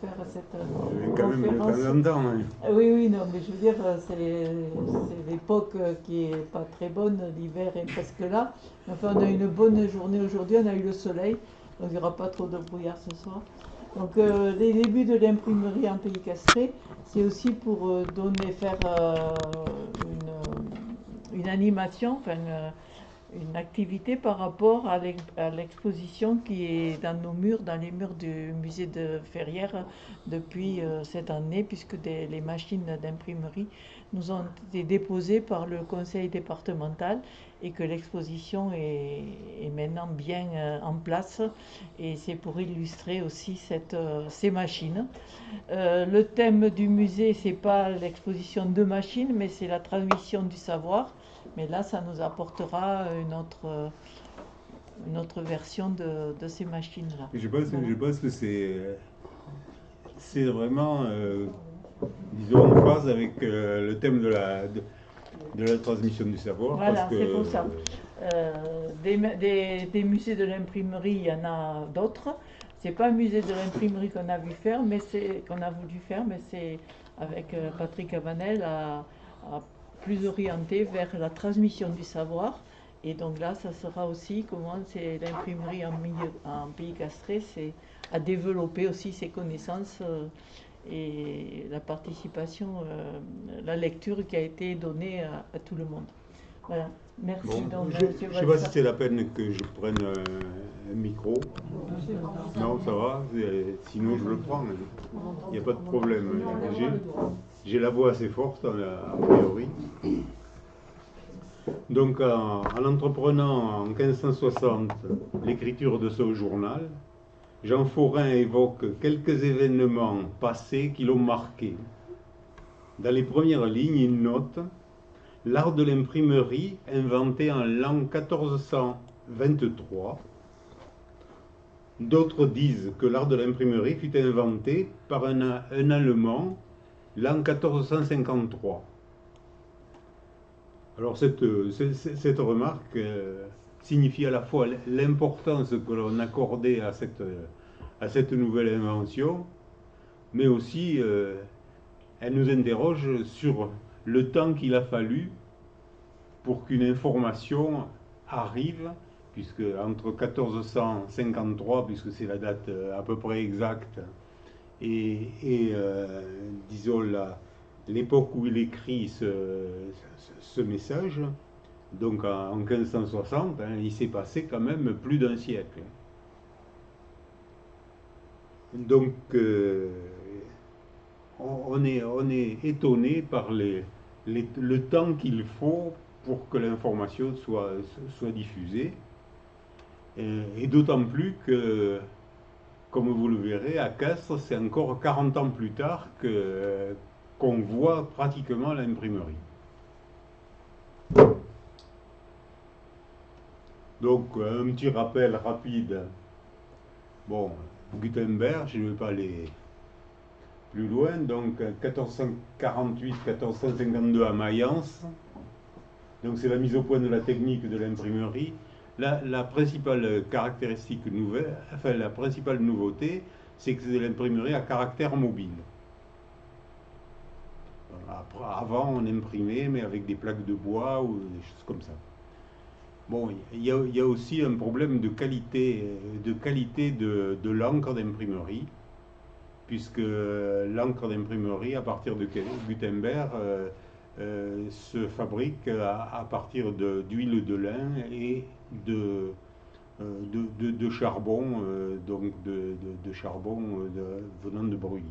faire cette Quand même, conférence. quand même longtemps. Hein. Oui, oui, non, mais je veux dire, c'est l'époque qui est pas très bonne, l'hiver est presque là. Enfin, on a eu une bonne journée aujourd'hui, on a eu le soleil, donc il n'y aura pas trop de brouillard ce soir. Donc, les débuts de l'imprimerie en Pays Castré, c'est aussi pour faire une animation, enfin, une activité par rapport à l'exposition qui est dans nos murs, dans les murs du musée de Ferrières depuis cette année, puisque les machines d'imprimerie nous ont été déposées par le conseil départemental et que l'exposition est maintenant bien en place. Et c'est pour illustrer aussi ces machines. Le thème du musée, c'est pas l'exposition de machines, mais c'est la transmission du savoir. Mais là, ça nous apportera une autre version de ces machines-là. Voilà. Je pense que c'est vraiment, disons, en phase avec le thème de la transmission du savoir. Parce Voilà, que, c'est pour ça. Des musées de l'imprimerie, il y en a d'autres. C'est pas un musée de l'imprimerie qu'on a vu faire, mais c'est qu'on a voulu faire, mais c'est avec Patrick Avanel à plus orienté vers la transmission du savoir. Et donc là, ça sera aussi comment c'est l'imprimerie en Pays Castré, c'est à développer aussi ses connaissances et la participation, la lecture qui a été donnée à tout le monde. Voilà. Merci bon, donc, je Monsieur ne sais pas si Valsa. c'est la peine que je prenne un micro. Non, ça va. Sinon, je le prends. Il n'y a pas de problème. J'ai la voix assez forte, a priori. Donc, en entreprenant en 1560 l'écriture de ce journal, Jean Forain évoque quelques événements passés qui l'ont marqué. Dans les premières lignes, il note l'art de l'imprimerie inventé en l'an 1423. D'autres disent que l'art de l'imprimerie fut inventé par un Allemand l'an 1453. Alors cette remarque signifie à la fois l'importance que l'on accordait à cette nouvelle invention, mais aussi elle nous interroge sur le temps qu'il a fallu pour qu'une information arrive, puisque entre 1453, puisque c'est la date à peu près exacte, et disons l'époque où il écrit ce message, donc en 1560, hein, il s'est passé quand même plus d'un siècle. Donc on est étonné par le temps qu'il faut pour que l'information soit diffusée. Et d'autant plus que, comme vous le verrez, à Castres, c'est encore 40 ans plus tard qu'on voit pratiquement l'imprimerie. Donc, un petit rappel rapide. Bon, Gutenberg, je ne vais pas aller plus loin. Donc, 1448-1452 à Mayence. Donc, c'est la mise au point de la technique de l'imprimerie. La principale caractéristique nouvelle, enfin, la principale nouveauté, c'est que c'est de l'imprimerie à caractère mobile. Avant, on imprimait, mais avec des plaques de bois ou des choses comme ça. Bon, il y a aussi un problème de qualité de l'encre d'imprimerie, puisque l'encre d'imprimerie, à partir de Gutenberg, se fabrique à partir d'huile de lin et de charbon, donc de charbon venant de Bruyères.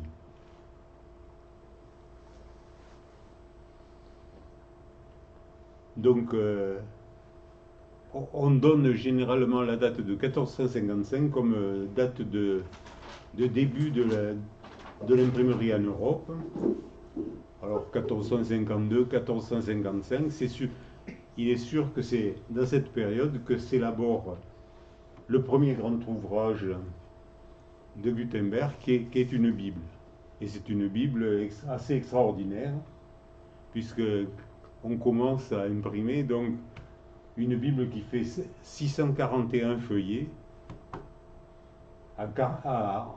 Donc, on donne généralement la date de 1455 comme date de début de l'imprimerie en Europe. Alors 1452, 1455, il est sûr que c'est dans cette période que s'élabore le premier grand ouvrage de Gutenberg qui est une Bible. Et c'est une Bible assez extraordinaire, puisque on commence à imprimer donc une Bible qui fait 641 feuillets,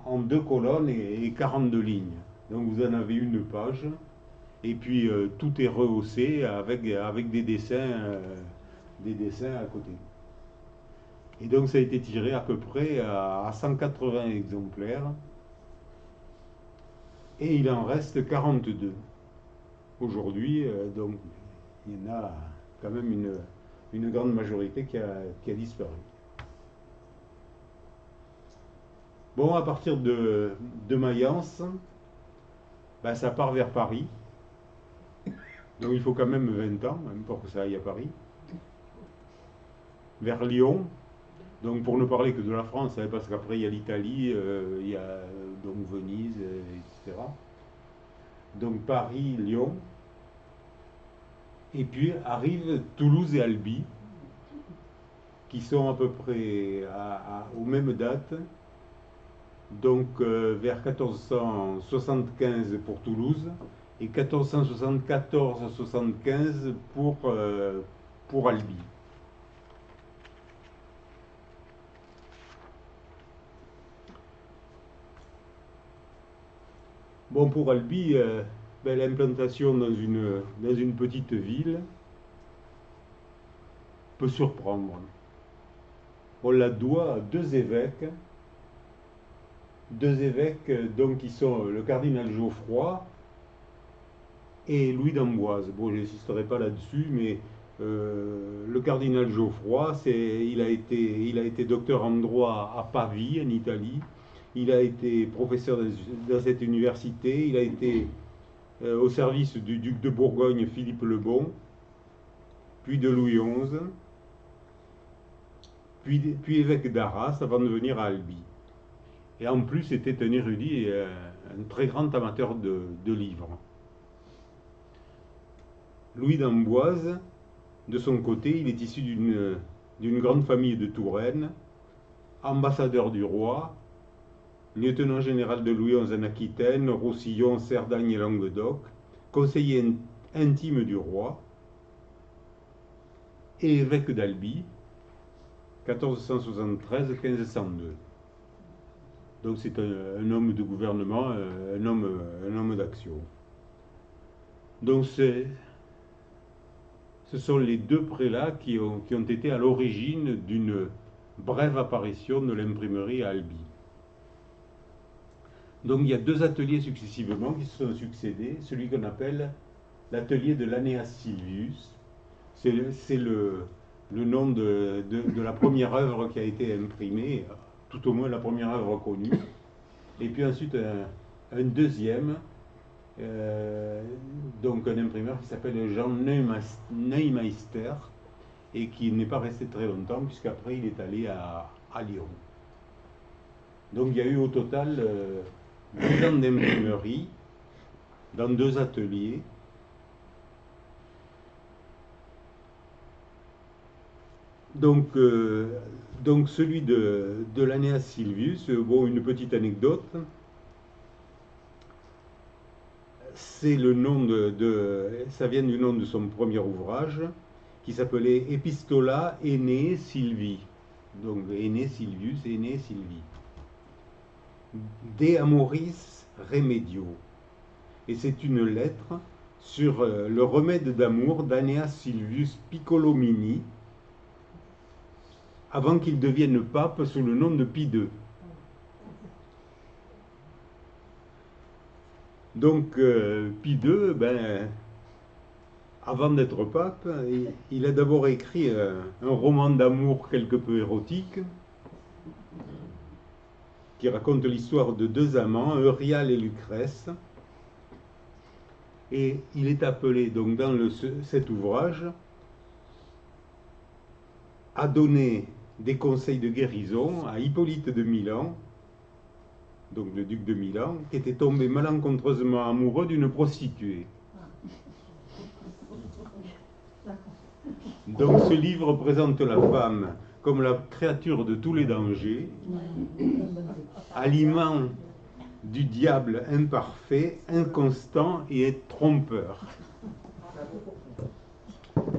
en 2 colonnes et 42 lignes. Donc vous en avez une page, et puis tout est rehaussé avec des dessins à côté. Et donc ça a été tiré à peu près à 180 exemplaires, et il en reste 42. Aujourd'hui, donc il y en a quand même une grande majorité qui a disparu. Bon, à partir de Mayence, ben, ça part vers Paris. Donc il faut quand même 20 ans, même pour que ça aille à Paris. Vers Lyon, donc pour ne parler que de la France, hein, parce qu'après il y a l'Italie, il y a donc Venise, etc. Donc Paris, Lyon. Et puis arrivent Toulouse et Albi, qui sont à peu près aux mêmes dates. Donc vers 1475 pour Toulouse et 1474-75 pour Albi. Bon, pour Albi, ben, l'implantation dans une petite ville peut surprendre. On la doit à deux évêques donc, qui sont le cardinal Geoffroy et Louis d'Amboise. Bon, je n'insisterai pas là-dessus, mais le cardinal Geoffroy, il a été docteur en droit à Pavie, en Italie. Il a été professeur dans cette université. Il a été au service du duc de Bourgogne, Philippe le Bon, puis de Louis XI, puis évêque d'Arras, avant de venir à Albi. Et en plus, c'était un érudit et un très grand amateur de livres. Louis d'Amboise, de son côté, il est issu d'une grande famille de Touraine, ambassadeur du roi, lieutenant général de Louis XI en Aquitaine, Roussillon, Cerdagne et Languedoc, conseiller intime du roi, et évêque d'Albi, 1473-1502. Donc c'est un homme de gouvernement, un homme d'action. Donc ce sont les deux prélats qui ont été à l'origine d'une brève apparition de l'imprimerie à Albi. Donc il y a deux ateliers successivement qui se sont succédés, celui qu'on appelle l'atelier de l'Aeneas Silvius. C'est le nom de la première œuvre qui a été imprimée, tout au moins la première œuvre connue. Et puis ensuite un deuxième, donc un imprimeur qui s'appelle Jean Neumeister et qui n'est pas resté très longtemps puisqu'après il est allé à Lyon. Donc il y a eu au total 10 ans d'imprimerie dans deux ateliers. Donc celui de l'Aeneas Silvius, bon, une petite anecdote, c'est le nom ça vient du nom de son premier ouvrage qui s'appelait Epistola Aeneae Silvii. Donc Aeneae Silvius, Aeneae Silvii. De Amoris Remedio. Et c'est une lettre sur le remède d'amour d'Aeneas Silvius Piccolomini, avant qu'il devienne pape sous le nom de Pie II. Donc Pie II, ben, avant d'être pape, il a d'abord écrit un roman d'amour quelque peu érotique qui raconte l'histoire de deux amants, Euryale et Lucrèce. Et il est appelé donc dans cet ouvrage à donner des conseils de guérison à Hippolyte de Milan, donc le duc de Milan, qui était tombé malencontreusement amoureux d'une prostituée. Donc ce livre présente la femme comme la créature de tous les dangers, aliment du diable imparfait, inconstant et trompeur.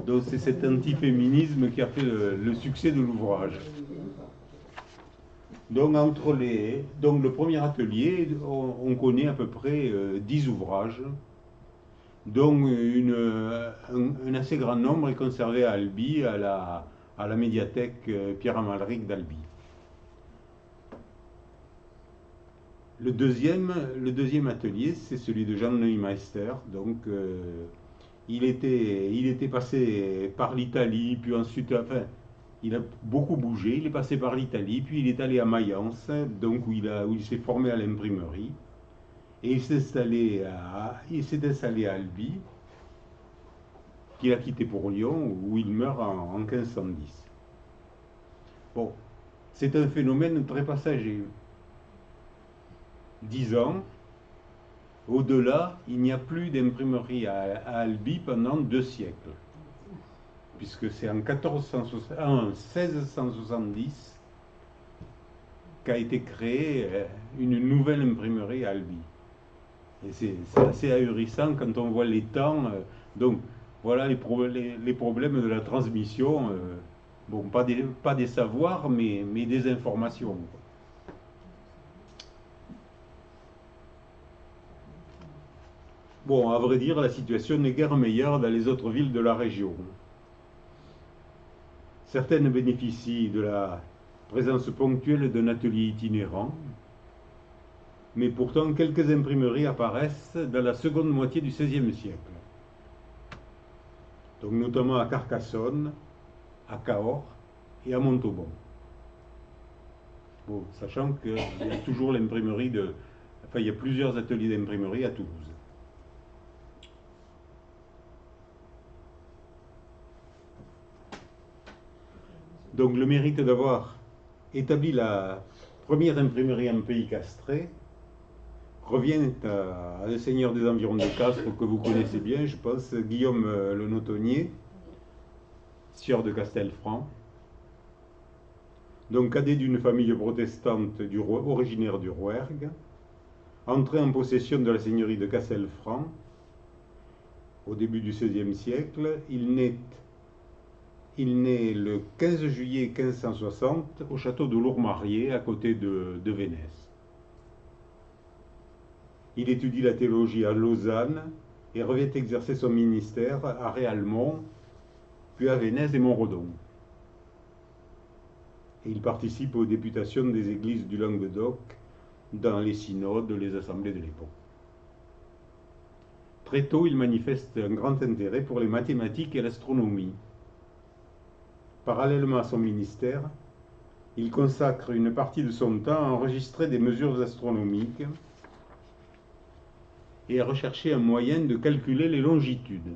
Donc c'est cet antiféminisme qui a fait le succès de l'ouvrage. Donc le premier atelier, on connaît à peu près 10 ouvrages, dont un assez grand nombre est conservé à Albi, à la médiathèque Pierre Amalric d'Albi. Le deuxième atelier, c'est celui de Jean Neumeister. Donc, il était passé par l'Italie, puis ensuite, enfin, il a beaucoup bougé. Il est passé par l'Italie, puis il est allé à Mayence, donc où il s'est formé à l'imprimerie. Et il s'est installé à Albi, qu'il a quitté pour Lyon, où il meurt en 1510. Bon, c'est un phénomène très passager. 10 ans, au-delà, il n'y a plus d'imprimerie à Albi pendant 2 siècles. Puisque c'est en 1670 qu'a été créée une nouvelle imprimerie à Albi. Et c'est assez ahurissant quand on voit les temps. Donc voilà les problèmes de la transmission. Bon, pas des savoirs, mais des informations. Bon, à vrai dire, la situation n'est guère meilleure dans les autres villes de la région. Certaines bénéficient de la présence ponctuelle d'un atelier itinérant, mais pourtant quelques imprimeries apparaissent dans la seconde moitié du XVIe siècle. Donc notamment à Carcassonne, à Cahors et à Montauban. Bon, sachant qu'il y a toujours l'imprimerie enfin, il y a plusieurs ateliers d'imprimerie à Toulouse. Donc le mérite d'avoir établi la première imprimerie en pays castré revient à un seigneur des environs de Castres que vous connaissez bien, je pense, Guillaume le Notonnier, sieur de Castelfranc. Donc cadet d'une famille protestante originaire du Rouergue, entré en possession de la seigneurie de Castelfranc au début du XVIe siècle, il naît le 15 juillet 1560 au château de Lourmarié, à côté de Vénèse. Il étudie la théologie à Lausanne et revient exercer son ministère à Réalmont, puis à Vénèse et Montredon. Et il participe aux députations des églises du Languedoc dans les synodes, les assemblées de l'époque. Très tôt, il manifeste un grand intérêt pour les mathématiques et l'astronomie. Parallèlement à son ministère, il consacre une partie de son temps à enregistrer des mesures astronomiques et à rechercher un moyen de calculer les longitudes.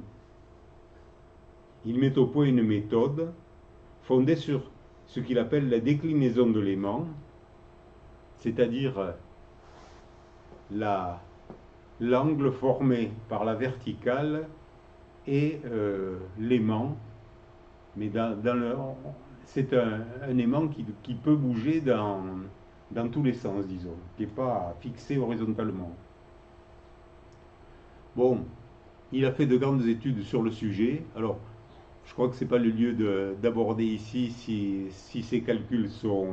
Il met au point une méthode fondée sur ce qu'il appelle la déclinaison de l'aimant, c'est-à-dire l'angle formé par la verticale et l'aimant, mais c'est un aimant qui peut bouger dans tous les sens, disons, qui n'est pas fixé horizontalement. Bon, il a fait de grandes études sur le sujet. Alors, je crois que ce n'est pas le lieu d'aborder ici si ces calculs sont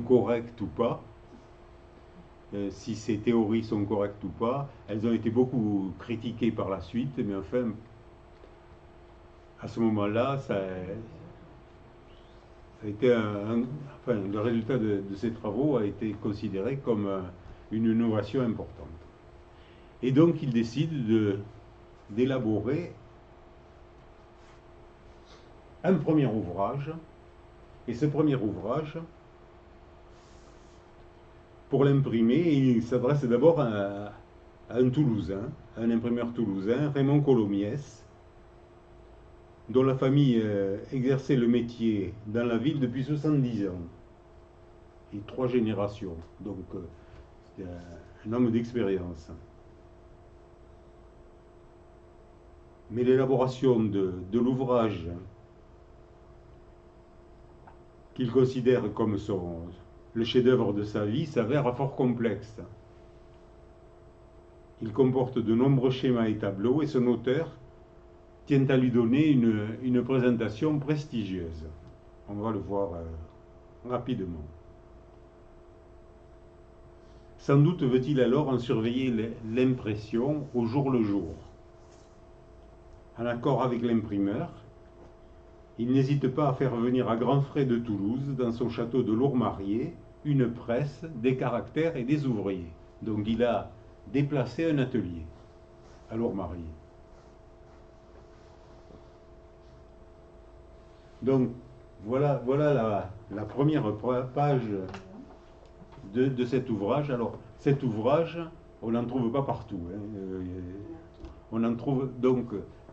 corrects ou pas, si ces théories sont correctes ou pas. Elles ont été beaucoup critiquées par la suite, mais enfin, à ce moment-là, ça a été enfin, le résultat de ces travaux a été considéré comme une innovation importante. Et donc, il décide d'élaborer un premier ouvrage, et ce premier ouvrage, pour l'imprimer, il s'adresse d'abord à un Toulousain, un imprimeur toulousain, Raymond Colomiès, dont la famille exerçait le métier dans la ville depuis 70 ans, et 3 générations, donc c'était un homme d'expérience. Mais l'élaboration de l'ouvrage qu'il considère comme le chef-d'œuvre de sa vie s'avère fort complexe. Il comporte de nombreux schémas et tableaux, et son auteur tient à lui donner une présentation prestigieuse. On va le voir rapidement. Sans doute veut-il alors en surveiller l'impression au jour le jour. En accord avec l'imprimeur, il n'hésite pas à faire venir à grands frais de Toulouse, dans son château de Lourmarié, une presse, des caractères et des ouvriers. Donc il a déplacé un atelier à Lourmarié. Donc voilà la première page de cet ouvrage. Alors cet ouvrage, on n'en trouve pas partout. On en trouve donc,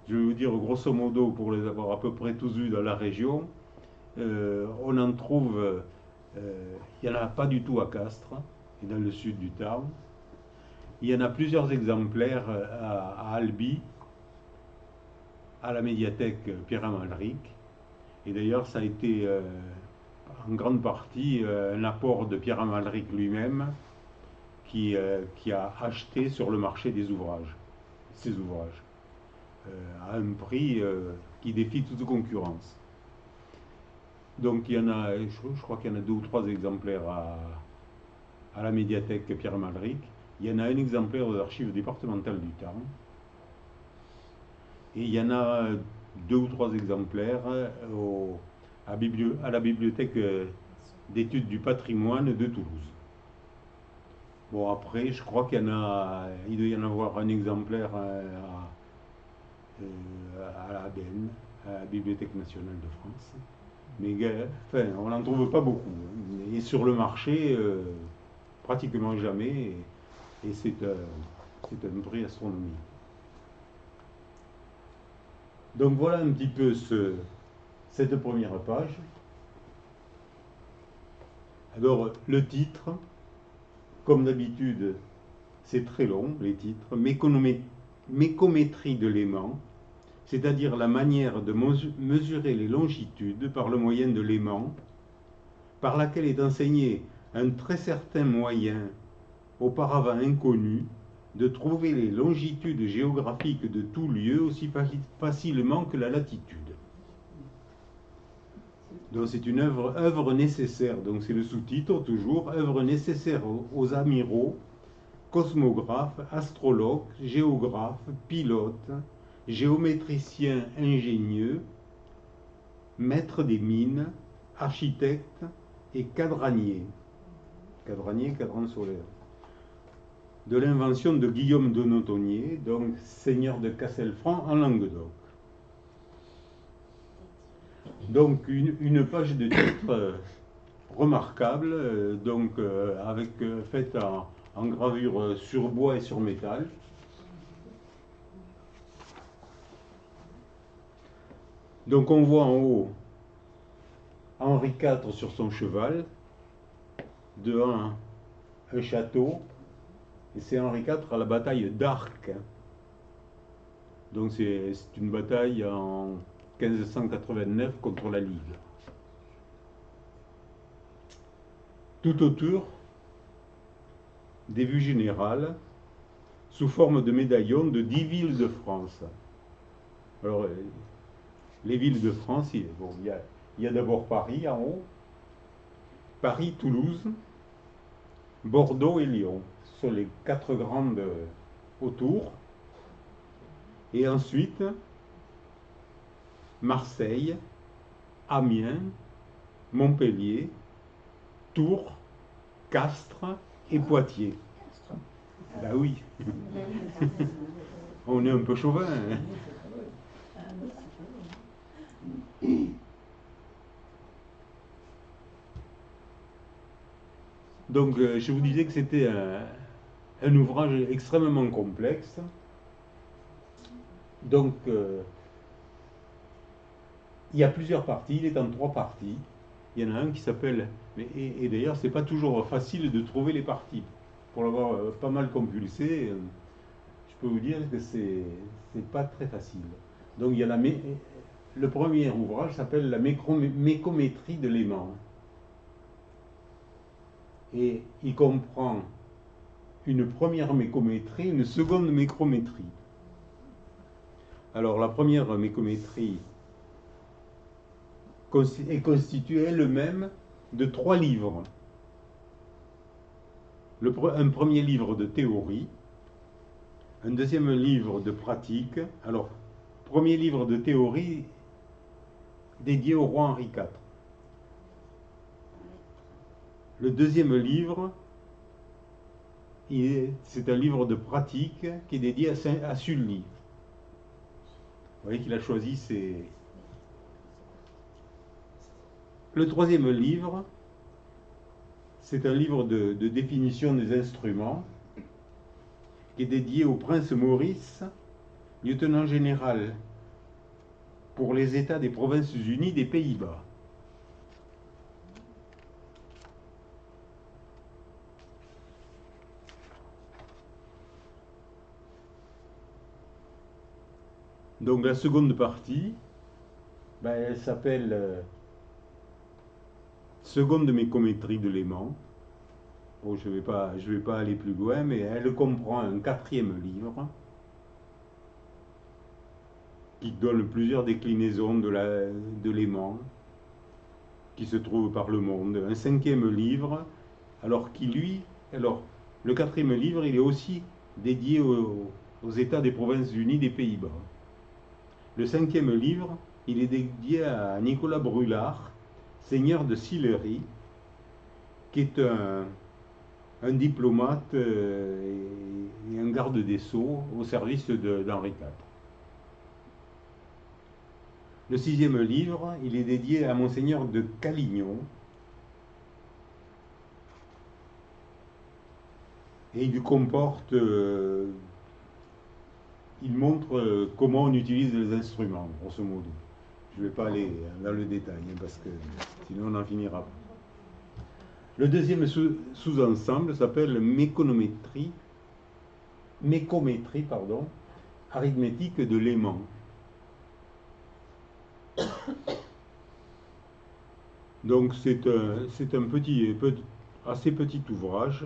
je vais vous dire grosso modo, pour les avoir à peu près tous vus dans la région, on en trouve, il n'y en a pas du tout à Castres et dans le sud du Tarn. Il y en a plusieurs exemplaires à Albi, à la médiathèque Pierre-Amalric. Et d'ailleurs, ça a été en grande partie un apport de Pierre Amalric lui-même qui a acheté sur le marché ces ouvrages, à un prix qui défie toute concurrence. Donc il y en a, je crois qu'il y en a 2 ou 3 exemplaires à la médiathèque Pierre Amalric. Il y en a un exemplaire aux archives départementales du Tarn. Et il y en a 2 ou 3 exemplaires à la bibliothèque d'études du patrimoine de Toulouse. Bon, après, je crois il doit y en avoir un exemplaire à l'ADN, à la Bibliothèque nationale de France. Mais enfin, on n'en trouve pas beaucoup. Et sur le marché, pratiquement jamais. Et c'est un prix astronomique. Donc voilà un petit peu cette première page. Alors le titre, comme d'habitude, c'est très long, les titres. Mécométrie de l'aimant, c'est-à-dire la manière de mesurer les longitudes par le moyen de l'aimant, par laquelle est enseigné un très certain moyen, auparavant inconnu, de trouver les longitudes géographiques de tout lieu aussi facilement que la latitude. Donc c'est une œuvre nécessaire, donc c'est le sous-titre toujours, œuvre nécessaire aux amiraux, cosmographes, astrologues, géographes, pilotes, géométriciens ingénieux, maîtres des mines, architectes et cadraniers. Cadranier, cadran solaire. De l'invention de Guillaume de Notonnier, donc seigneur de Castelfranc en Languedoc. Donc une page de titre remarquable, faite en gravure sur bois et sur métal. Donc on voit en haut Henri IV sur son cheval, de un château, et c'est Henri IV à la bataille d'Arques. Donc c'est une bataille en 1589 contre la Ligue. Tout autour, des vues générales sous forme de médaillons de 10 villes de France. Alors, les villes de France, il y a d'abord Paris en haut, Paris, Toulouse, Bordeaux et Lyon. Ce sont les 4 grandes autour. Et ensuite, Marseille, Amiens, Montpellier, Tours, Castres et Poitiers. Ben oui. On est un peu chauvin. Hein. Donc, je vous disais que c'était un ouvrage extrêmement complexe. Donc, il y a plusieurs parties, il est en 3 parties. Il y en a un qui s'appelle, et d'ailleurs, c'est pas toujours facile de trouver les parties. Pour l'avoir pas mal compulsé, je peux vous dire que c'est pas très facile. Donc, il y a le premier ouvrage s'appelle La mécométrie de l'aimant. Et il comprend une première mécométrie, une seconde mécométrie. Alors la première mécométrie est constituée elle-même de 3 livres. un premier livre de théorie, un deuxième livre de pratique. Alors, premier livre de théorie dédié au roi Henri IV. Le deuxième livre, c'est un livre de pratique qui est dédié à Sully. Vous voyez qu'il a choisi ses... Le troisième livre, c'est un livre de définition des instruments qui est dédié au prince Maurice, lieutenant général pour les États des Provinces-Unies des Pays-Bas. Donc la seconde partie, elle s'appelle Seconde mécométrie de l'aimant. Bon, je vais pas aller plus loin, mais elle comprend un quatrième livre qui donne plusieurs déclinaisons de l'aimant qui se trouve par le monde. Un cinquième livre, alors le quatrième livre, il est aussi dédié aux États des Provinces-Unies des Pays-Bas. Le cinquième livre, il est dédié à Nicolas Brulard, seigneur de Sillery, qui est un diplomate et un garde des Sceaux au service d'Henri IV. Le sixième livre, il est dédié à Monseigneur de Calignon. Et il comporte, il montre comment on utilise les instruments, grosso modo. Je ne vais pas aller dans le détail, parce que sinon on n'en finira pas. Le deuxième sous-ensemble s'appelle mécométrie, arithmétique de l'aimant. Donc c'est un assez petit ouvrage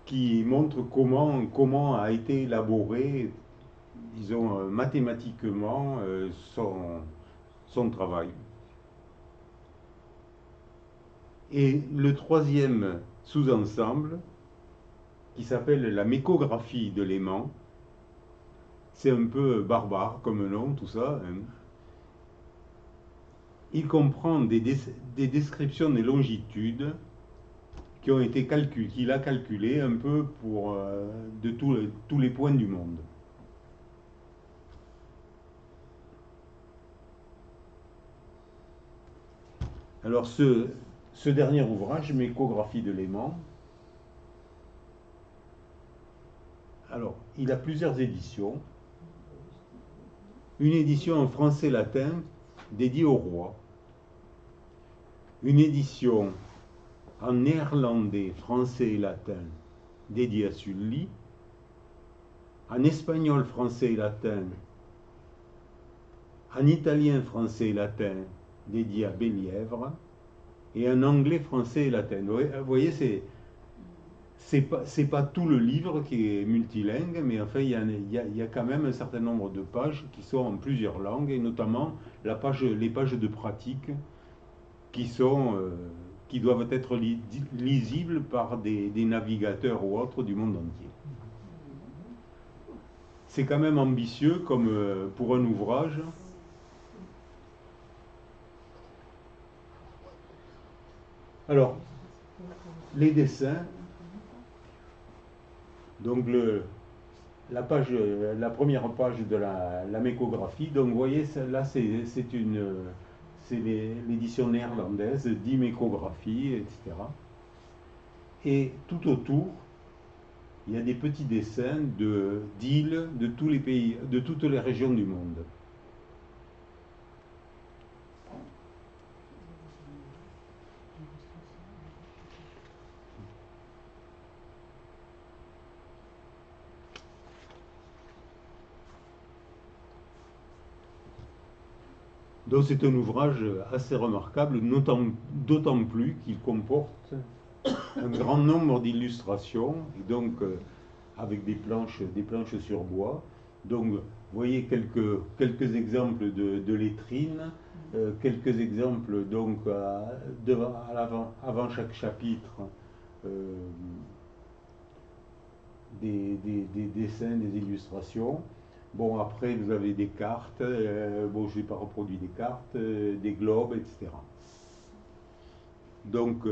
qui montre comment a été élaboré, disons, mathématiquement son travail. Et le troisième sous-ensemble, qui s'appelle la mécographie de l'aimant, c'est un peu barbare comme nom, tout ça. Il comprend des descriptions des longitudes qu'il a calculées un peu de tous les points du monde. Alors ce dernier ouvrage, Mécographie de l'aimant, alors il a plusieurs éditions. Une édition en français-latin dédiée au roi. Une édition en néerlandais, français et latin dédiée à Sully. En espagnol, français et latin. En italien, français et latin dédié à Bellièvre. Et en anglais, français et latin. Vous voyez, c'est pas tout le livre qui est multilingue, mais enfin, il y a quand même un certain nombre de pages qui sont en plusieurs langues, et notamment les pages de pratique qui doivent être lisibles par des navigateurs ou autres du monde entier. C'est quand même ambitieux comme pour un ouvrage. Alors, les dessins. Donc la première page de la mécographie. Donc vous voyez, là c'est l'édition néerlandaise, 10 mécographies, etc. Et tout autour, il y a des petits dessins d'îles de tous les pays, de toutes les régions du monde. Donc c'est un ouvrage assez remarquable, d'autant plus qu'il comporte un grand nombre d'illustrations, et donc avec des planches sur bois. Donc vous voyez quelques exemples de lettrines, quelques exemples donc avant chaque chapitre, des dessins, des illustrations. Bon, après, vous avez des cartes. Bon, je n'ai pas reproduit des cartes, des globes, etc. Donc,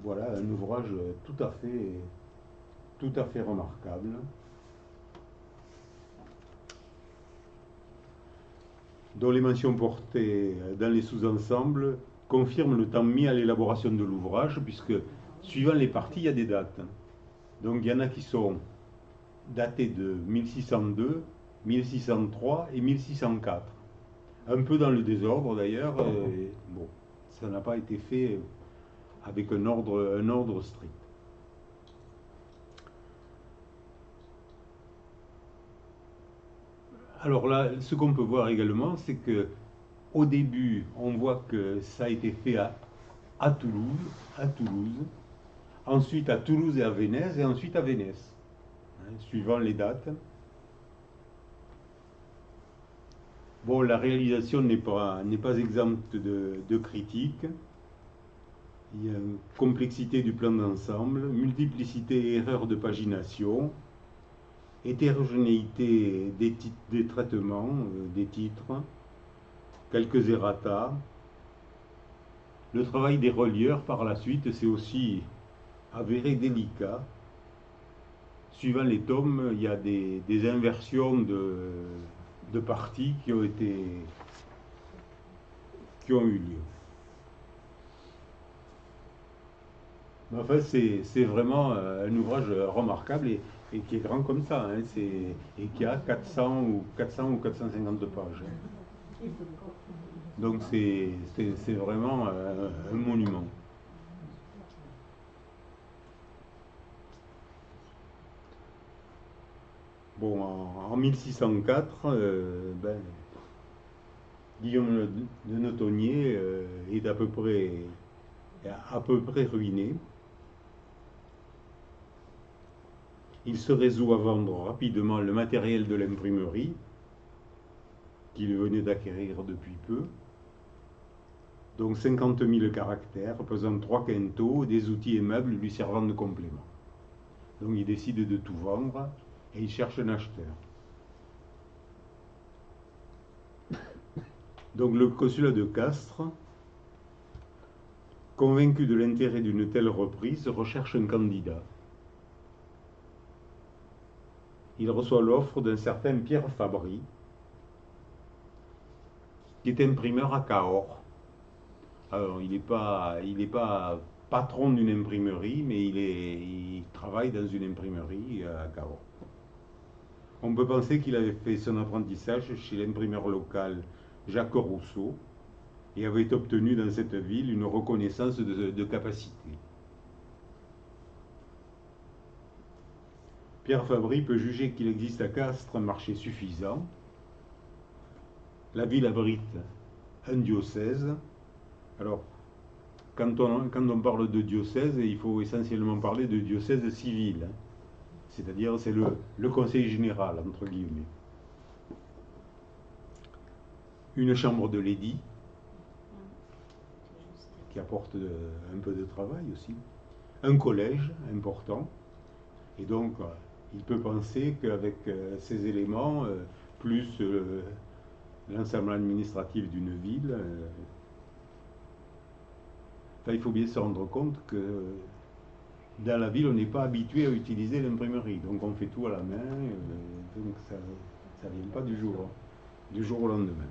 voilà, un ouvrage tout à fait remarquable. Dont les mentions portées dans les sous-ensembles confirment le temps mis à l'élaboration de l'ouvrage, puisque, suivant les parties, il y a des dates. Donc, il y en a qui sont datées de 1602, 1603 et 1604. Un peu dans le désordre d'ailleurs. Bon, ça n'a pas été fait avec un ordre strict. Alors là, ce qu'on peut voir également, c'est que au début, on voit que ça a été fait à Toulouse, ensuite à Toulouse et à Venise, et ensuite à Venise, suivant les dates. Bon, la réalisation n'est pas exempte de critiques. Il y a une complexité du plan d'ensemble, multiplicité et erreurs de pagination, hétérogénéité des traitements, des titres, quelques errata. Le travail des relieurs, par la suite, c'est aussi avéré délicat. Suivant les tomes, il y a des inversions de parties qui ont eu lieu. Mais enfin, c'est vraiment un ouvrage remarquable et qui est grand comme ça, hein, et qui a 400 ou 450 pages. Donc c'est vraiment un monument. Bon, en 1604, Guillaume de Notonnier est à peu près ruiné. Il se résout à vendre rapidement le matériel de l'imprimerie qu'il venait d'acquérir depuis peu. Donc 50 000 caractères, pesant 3 quintaux, des outils et meubles lui servant de complément. Donc il décide de tout vendre et il cherche un acheteur. Donc le consulat de Castres, convaincu de l'intérêt d'une telle reprise, recherche un candidat. Il reçoit l'offre d'un certain Pierre Fabry, qui est imprimeur à Cahors. Alors, il n'est pas patron d'une imprimerie, mais il travaille dans une imprimerie à Cahors. On peut penser qu'il avait fait son apprentissage chez l'imprimeur local Jacques Rousseau et avait obtenu dans cette ville une reconnaissance de capacité. Pierre Fabry peut juger qu'il existe à Castres un marché suffisant. La ville abrite un diocèse. Alors, quand on parle de diocèse, il faut essentiellement parler de diocèse civil. C'est-à-dire, c'est le conseil général, entre guillemets. Une chambre de l'édit, qui apporte un peu de travail aussi. Un collège important. Et donc, il peut penser qu'avec ces éléments, plus l'ensemble administratif d'une ville, il faut bien se rendre compte que dans la ville, on n'est pas habitué à utiliser l'imprimerie. Donc on fait tout à la main, donc ça ne vient pas du jour au lendemain.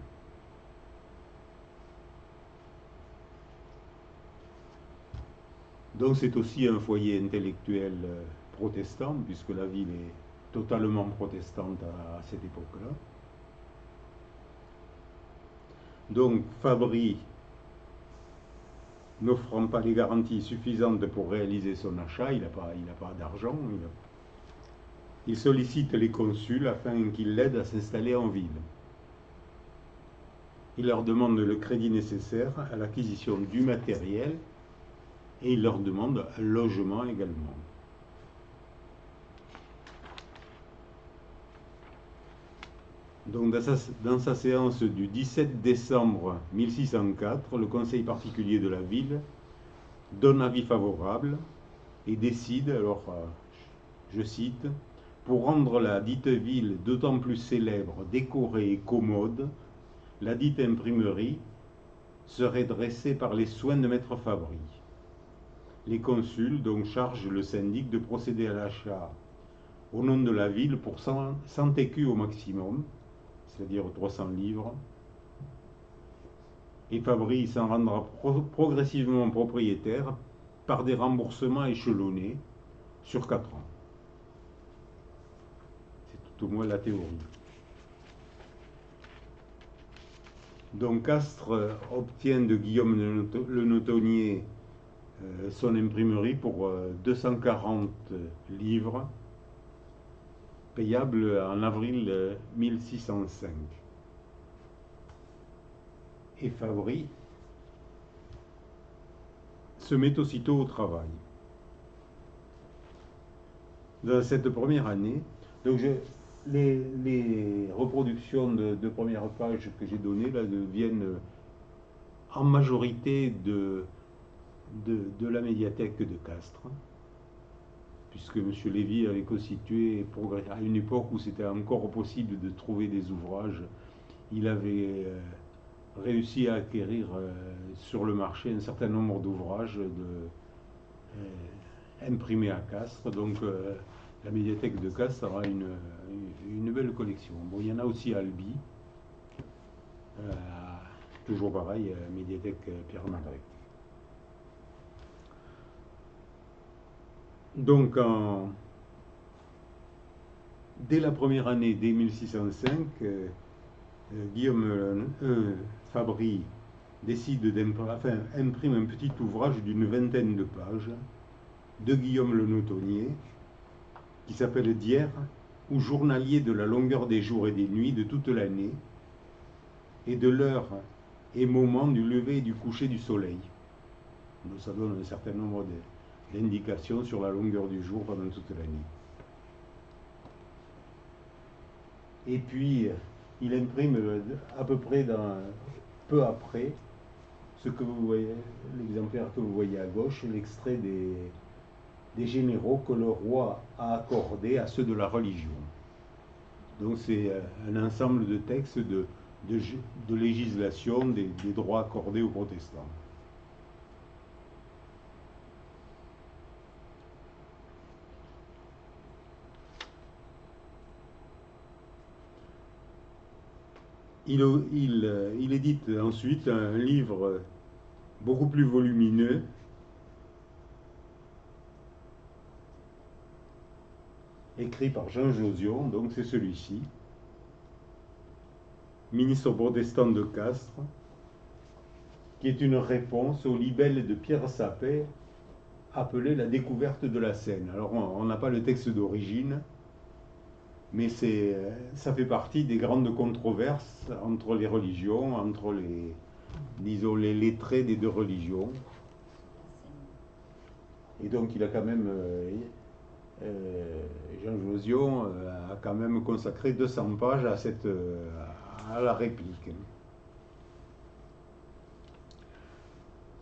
Donc c'est aussi un foyer intellectuel protestant, puisque la ville est totalement protestante à cette époque-là. Donc Fabry, n'offrant pas les garanties suffisantes pour réaliser son achat, il n'a pas d'argent, il sollicite les consuls afin qu'ils l'aident à s'installer en ville. Il leur demande le crédit nécessaire à l'acquisition du matériel et il leur demande un logement également. Donc dans sa séance du 17 décembre 1604, le conseil particulier de la ville donne avis favorable et décide, alors je cite, pour rendre la dite ville d'autant plus célèbre, décorée et commode, la dite imprimerie serait dressée par les soins de maître Fabry. Les consuls donc chargent le syndic de procéder à l'achat au nom de la ville pour 100 écus au maximum, c'est-à-dire 300 livres, et Fabry s'en rendra progressivement propriétaire par des remboursements échelonnés sur 4 ans. C'est tout au moins la théorie. Donc Castres obtient de Guillaume le Notonnier son imprimerie pour 240 livres, payable en avril 1605. Et Fabry se met aussitôt au travail. Dans cette première année, donc les reproductions de première page que j'ai données là, viennent en majorité de la médiathèque de Castres, puisque M. Lévy avait constitué, à une époque où c'était encore possible de trouver des ouvrages, il avait réussi à acquérir sur le marché un certain nombre d'ouvrages imprimés à Castres. Donc la médiathèque de Castres aura une belle collection. Bon, il y en a aussi à Albi, toujours pareil, médiathèque Pierre Magret. Donc, dès la première année, dès 1605, Guillaume Fabry imprime un petit ouvrage d'une vingtaine de pages de Guillaume le Notonnier, qui s'appelle D'hier, ou journalier de la longueur des jours et des nuits de toute l'année, et de l'heure et moment du lever et du coucher du soleil. Donc, ça donne un certain nombre d'indications sur la longueur du jour pendant toute l'année. Et puis, il imprime à peu près peu après ce que vous voyez, l'exemplaire que vous voyez à gauche, l'extrait des généraux que le roi a accordés à ceux de la religion. Donc c'est un ensemble de textes de législation des droits accordés aux protestants. Il édite ensuite un livre beaucoup plus volumineux, écrit par Jean Josion, donc c'est celui-ci, ministre protestant de Castres, qui est une réponse au libelle de Pierre Sapet appelé La découverte de la Seine. Alors on n'a pas le texte d'origine, mais ça fait partie des grandes controverses entre les religions, entre les lettrés des deux religions. Et donc il a quand même, Jean Josion a quand même consacré 200 pages à la réplique.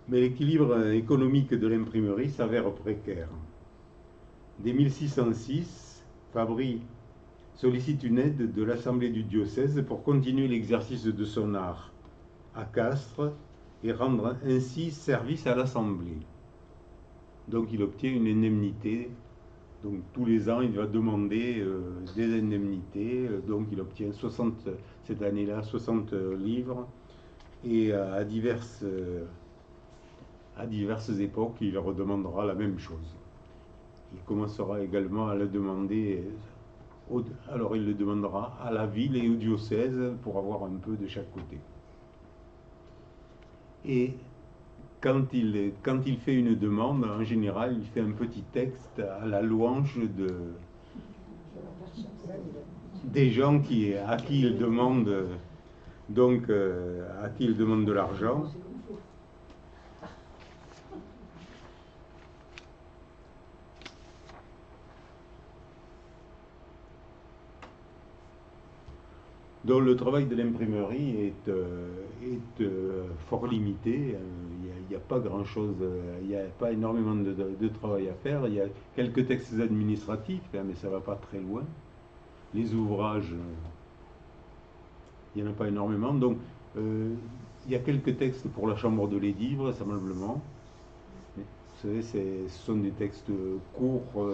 Mais l'équilibre économique de l'imprimerie s'avère précaire. Dès 1606, Fabry sollicite une aide de l'Assemblée du diocèse pour continuer l'exercice de son art à Castres et rendre ainsi service à l'Assemblée. Donc il obtient une indemnité. Donc tous les ans, il va demander des indemnités. Donc il obtient cette année-là 60 livres. Et à diverses époques, il redemandera la même chose. Il commencera également à le demander. Alors il le demandera à la ville et au diocèse pour avoir un peu de chaque côté. Et quand il fait une demande, en général, il fait un petit texte à la louange des gens à qui il demande de l'argent. Donc le travail de l'imprimerie est fort limité. Il n'y a pas grand-chose, il n'y a pas énormément de travail à faire. Il y a quelques textes administratifs, hein, mais ça ne va pas très loin. Les ouvrages, il n'y en a pas énormément. Donc il y a quelques textes pour la chambre de l'édit, vraisemblablement. Vous savez, ce sont des textes courts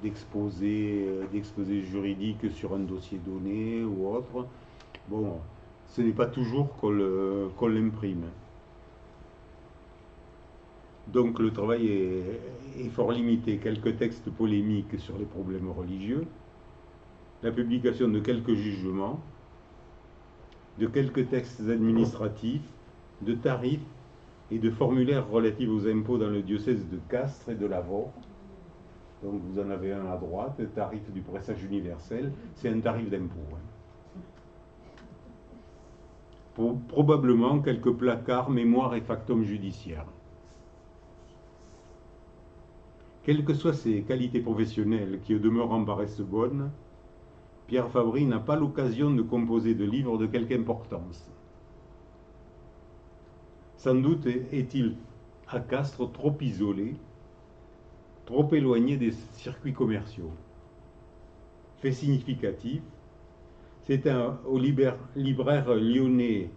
d'exposés juridiques sur un dossier donné ou autre. Bon, ce n'est pas toujours qu'on l'imprime. Donc le travail est fort limité. Quelques textes polémiques sur les problèmes religieux, la publication de quelques jugements, de quelques textes administratifs, de tarifs et de formulaires relatifs aux impôts dans le diocèse de Castres et de Lavaux. Donc vous en avez un à droite, le tarif du pressage universel, c'est un tarif d'impôt. Probablement quelques placards, mémoires et factums judiciaires. Quelles que soient ses qualités professionnelles, qui au demeurant paraissent bonnes, Pierre Fabry n'a pas l'occasion de composer de livres de quelque importance. Sans doute est-il à Castres trop isolé, trop éloigné des circuits commerciaux. Fait significatif, c'est au libraire lyonnais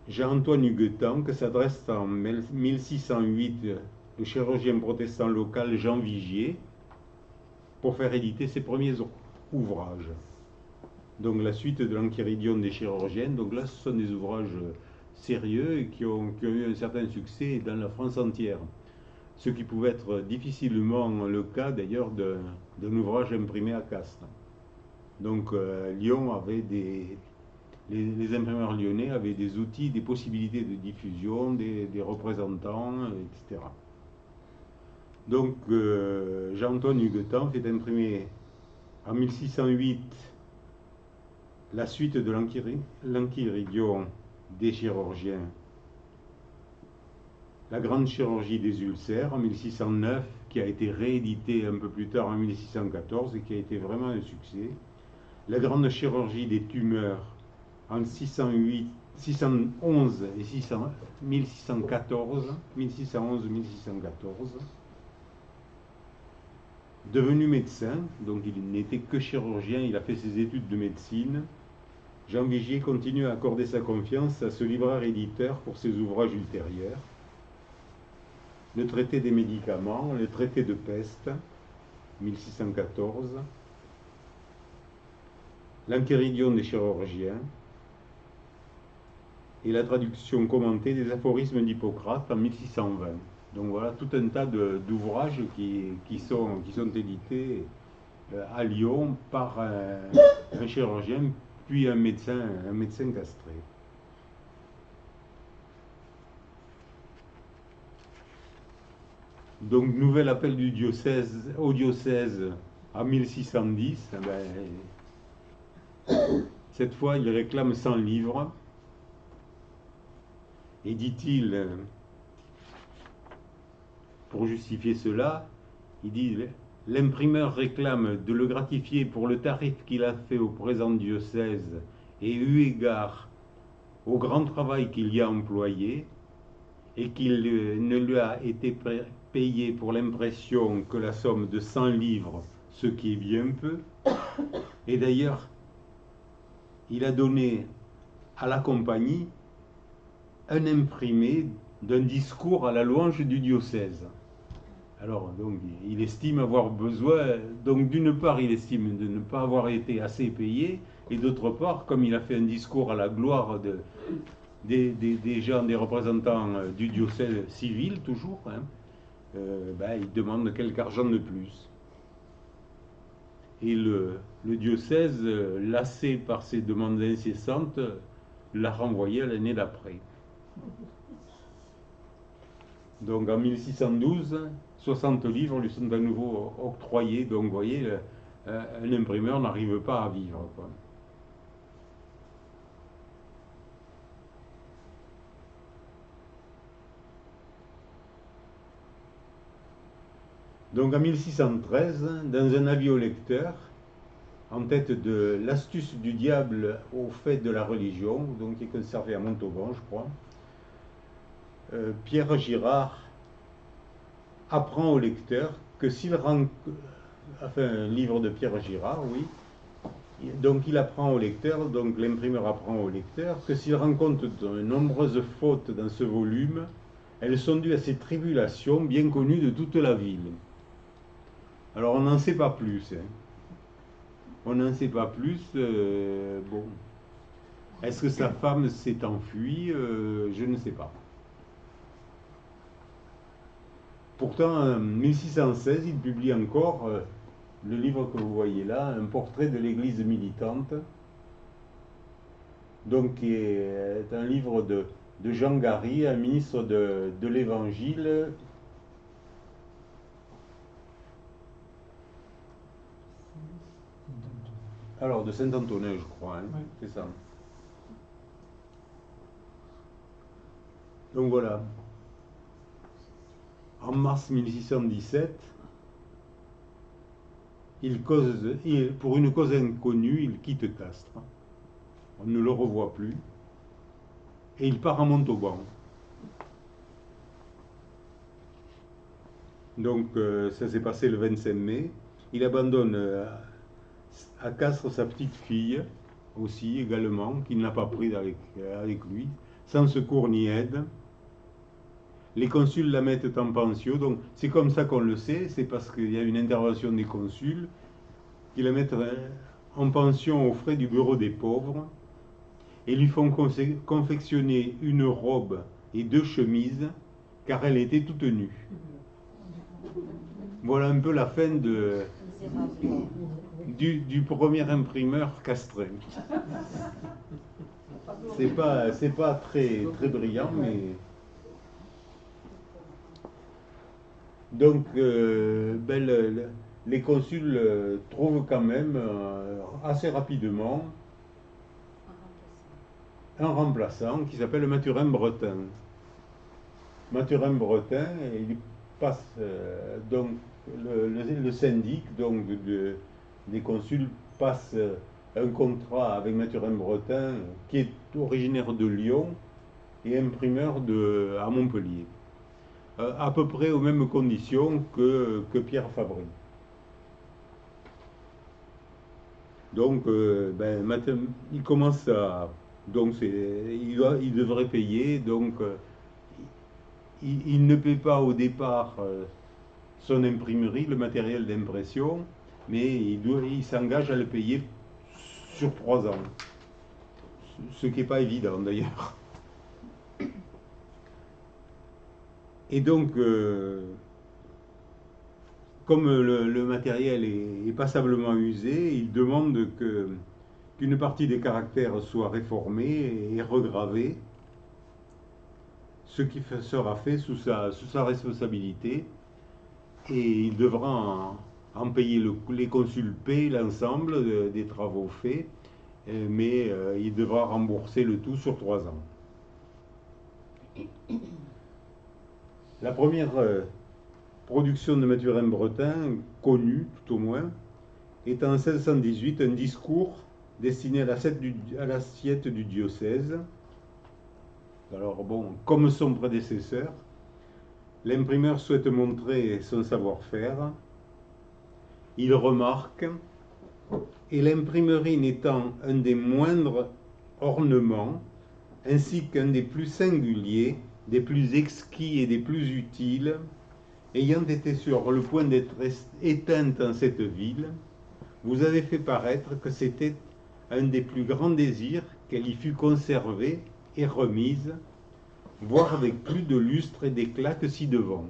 Jean-Antoine Huguetan que s'adresse en 1608 le chirurgien protestant local Jean Vigier pour faire éditer ses premiers ouvrages. Donc la suite de l'Enchiridion des chirurgiens, donc là ce sont des ouvrages sérieux et qui ont eu un certain succès dans la France entière. Ce qui pouvait être difficilement le cas d'ailleurs d'un ouvrage imprimé à Castres. Donc Lyon avait les imprimeurs lyonnais avaient des outils, des possibilités de diffusion, des représentants, etc. Donc Jean-Antoine Huguetan fait imprimer en 1608 la suite de l'Enchiridion des chirurgiens, la grande chirurgie des ulcères en 1609, qui a été rééditée un peu plus tard en 1614 et qui a été vraiment un succès, la grande chirurgie des tumeurs en 611 et 1614, devenu médecin, donc il n'était que chirurgien, il a fait ses études de médecine. Jean Vigier continue à accorder sa confiance à ce libraire éditeur pour ses ouvrages ultérieurs. Le traité des médicaments, le traité de peste, 1614, l'Enchiridion des chirurgiens et la traduction commentée des aphorismes d'Hippocrate en 1620. Donc voilà tout un tas d'ouvrages qui sont édités à Lyon par un chirurgien puis un médecin castré. Donc nouvel appel du diocèse au diocèse en 1610. Cette fois, il réclame 100 livres. Et dit-il, pour justifier cela, il dit l'imprimeur réclame de le gratifier pour le tarif qu'il a fait au présent diocèse et eu égard au grand travail qu'il y a employé et qu'il ne lui a été payé pour l'impression que la somme de 100 livres, ce qui est bien peu. Et d'ailleurs, il a donné à la compagnie un imprimé d'un discours à la louange du diocèse. Alors, donc, il estime avoir besoin, donc d'une part, il estime de ne pas avoir été assez payé, et d'autre part, comme il a fait un discours à la gloire des gens, des représentants du diocèse civil, toujours, il demande quelque argent de plus. Et le diocèse, lassé par ces demandes incessantes, l'a renvoyé à l'année d'après. Donc en 1612, 60 livres lui sont à nouveau octroyés. Donc vous voyez, un imprimeur n'arrive pas à vivre, quoi. Donc en 1613, dans un avis au lecteur, en tête de l'astuce du diable au fait de la religion, donc qui est conservé à Montauban, je crois. Pierre Girard apprend au lecteur que s'il rencontre, enfin un livre de Pierre Girard, oui, donc il apprend au lecteur, donc l'imprimeur apprend au lecteur que s'il rencontre de nombreuses fautes dans ce volume, elles sont dues à ces tribulations bien connues de toute la ville. Alors on n'en sait pas plus. Hein. On n'en sait pas plus. Bon. Est-ce que sa femme s'est enfuie? Je ne sais pas. Pourtant, en 1616, il publie encore le livre que vous voyez là, un portrait de l'Église militante, donc qui est un livre de Jean Gary, un ministre de l'Évangile. Alors, de Saint-Antonin, je crois, hein, oui. C'est ça. Donc voilà. En mars 1617, pour une cause inconnue, il quitte Castres. On ne le revoit plus. Et il part à Montauban. Donc ça s'est passé le 25 mai. Il abandonne à Castres sa petite fille aussi également, qu'il n'a pas prise avec lui, sans secours ni aide. Les consuls la mettent en pension, donc c'est comme ça qu'on le sait, c'est parce qu'il y a une intervention des consuls qui la mettent en pension aux frais du bureau des pauvres et lui font confectionner une robe et 2 chemises car elle était toute nue. Voilà un peu la fin du premier imprimeur castrais. C'est pas très, très brillant, mais... Donc, les consuls trouvent quand même assez rapidement un remplaçant qui s'appelle Mathurin Bretin. Mathurin Bretin, il passe donc le syndic donc des consuls passe un contrat avec Mathurin Bretin qui est originaire de Lyon et imprimeur à Montpellier. À peu près aux mêmes conditions que Pierre Fabry. Donc, il commence à... Donc, il devrait payer. Donc, il ne paie pas au départ son imprimerie, le matériel d'impression, mais il s'engage à le payer sur 3 ans. Ce qui n'est pas évident d'ailleurs. Et donc, comme le matériel est passablement usé, il demande qu'une partie des caractères soit réformée et regravée, ce qui sera fait sous sa responsabilité, et il devra en payer, les consuls paient l'ensemble des travaux faits, mais il devra rembourser le tout sur 3 ans. La première production de Mathurin Bretin, connue tout au moins, est en 1618 un discours destiné à l'assiette du diocèse. Alors bon, comme son prédécesseur, l'imprimeur souhaite montrer son savoir-faire. Il remarque, et l'imprimerie n'étant un des moindres ornements, ainsi qu'un des plus singuliers, des plus exquis et des plus utiles, ayant été sur le point d'être éteinte en cette ville, vous avez fait paraître que c'était un des plus grands désirs qu'elle y fût conservée et remise, voire avec plus de lustre et d'éclat que ci-devant.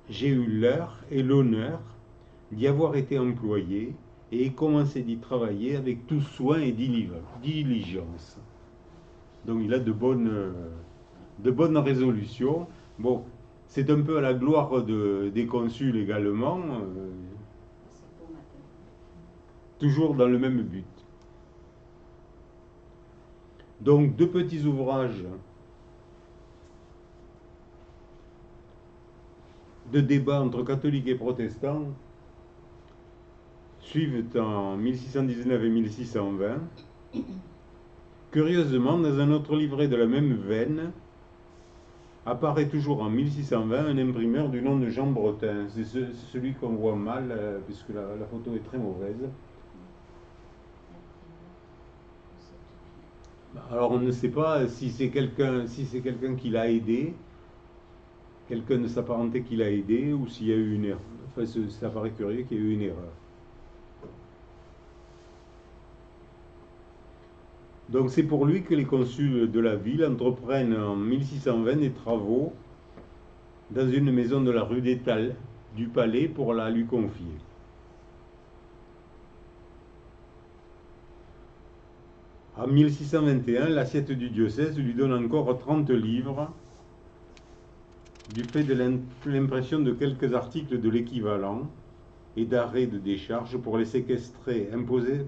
J'ai eu l'heure et l'honneur d'y avoir été employé et ai commencé d'y travailler avec tout soin et diligence. Donc il a de bonnes résolutions. Bon, c'est un peu à la gloire des consuls également, toujours dans le même but. Donc 2 petits ouvrages de débat entre catholiques et protestants suivent en 1619 et 1620. Curieusement, dans un autre livret de la même veine, apparaît toujours en 1620 un imprimeur du nom de Jean Bretin. C'est celui qu'on voit mal, puisque la photo est très mauvaise. Alors on ne sait pas si c'est quelqu'un qui l'a aidé, quelqu'un de sa parenté qui l'a aidé, ou s'il y a eu une erreur. Enfin, ça paraît curieux qu'il y ait eu une erreur. Donc c'est pour lui que les consuls de la ville entreprennent en 1620 des travaux dans une maison de la rue du Palais pour la lui confier. En 1621, l'assiette du diocèse lui donne encore 30 livres du fait de l'impression de quelques articles de l'équivalent et d'arrêts de décharge pour les séquestres imposés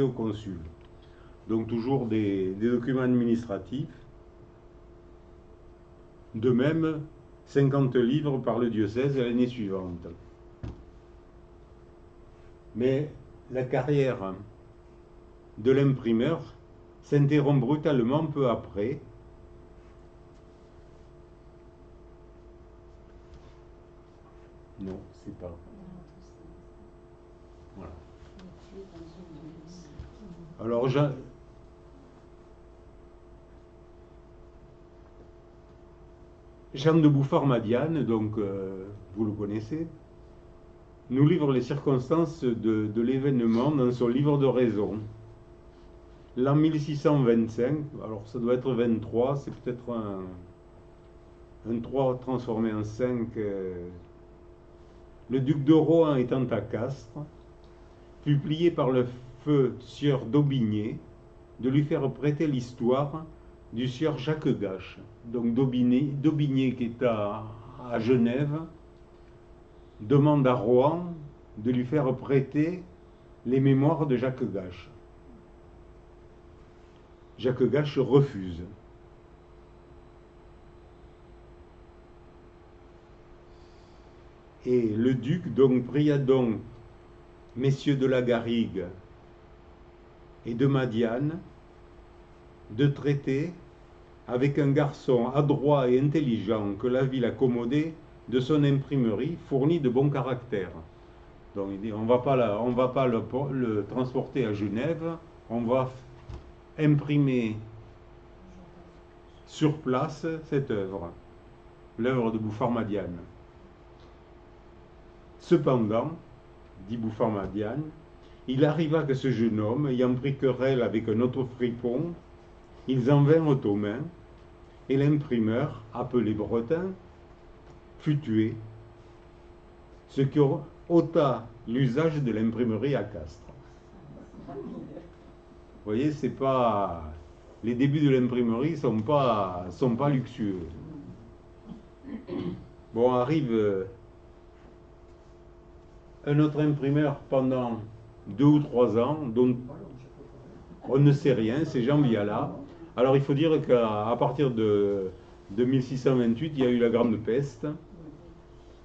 au consul. Donc toujours des documents administratifs. De même, 50 livres par le diocèse l'année suivante. Mais la carrière de l'imprimeur s'interrompt brutalement peu après. Non, c'est pas. Voilà. Alors, Jean de Bouffard-Madiane, donc vous le connaissez, nous livre les circonstances de l'événement dans son livre de raison. L'an 1625, alors ça doit être 23, c'est peut-être un 3 transformé en 5. Le duc de Rohan étant à Castres, fut plié par le feu sieur d'Aubigné de lui faire prêter l'histoire du sieur Jacques Gache. Donc d'Aubigné qui est à Genève demande à Rohan de lui faire prêter les mémoires de Jacques Gache. Jacques Gache refuse. Et le duc donc pria donc messieurs de la Garrigue et de Madiane de traiter avec un garçon adroit et intelligent que la ville accommodait de son imprimerie fournie de bon caractère. Donc il dit on va pas le transporter à Genève, on va imprimer sur place cette œuvre, l'œuvre de Bouffard-Madiane. Cependant, dit Bouffard-Madiane, il arriva que ce jeune homme, ayant pris querelle avec un autre fripon, ils en vinrent aux mains, et l'imprimeur, appelé Bretin, fut tué, ce qui ôta l'usage de l'imprimerie à Castres. Vous voyez, c'est pas... Les débuts de l'imprimerie sont pas luxueux. Bon, arrive un autre imprimeur pendant 2 ou 3 ans, dont on ne sait rien, c'est Jean Viala. Alors il faut dire qu'à partir de 1628, il y a eu la Grande Peste.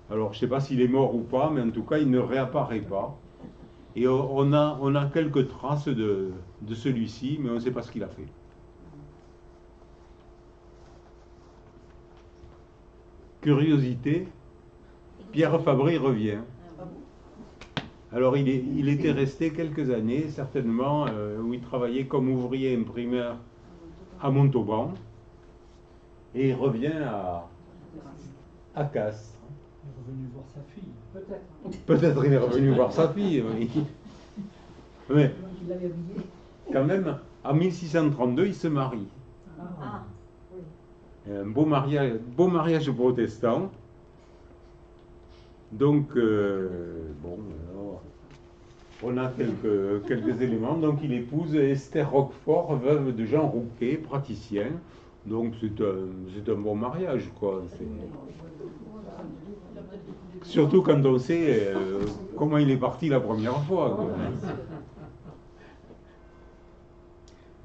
Alors je ne sais pas s'il est mort ou pas, mais en tout cas il ne réapparaît pas. Et on a quelques traces de celui-ci, mais on ne sait pas ce qu'il a fait. Curiosité, Pierre Fabré revient. Alors il était resté quelques années, certainement, où il travaillait comme ouvrier imprimeur à Montauban, et il revient à Castres. Il est revenu voir sa fille. Peut-être. Peut-être il est revenu voir sa fille, oui. Mais Il l'avait oublié. quand même, en 1632, il se marie. Ah, oui. Un beau mariage protestant. Donc, bon, alors, on a quelques éléments. Donc, il épouse Esther Roquefort, veuve de Jean Rouquet, praticien. Donc, c'est un bon mariage, quoi. Surtout quand on sait comment il est parti la première fois, quoi.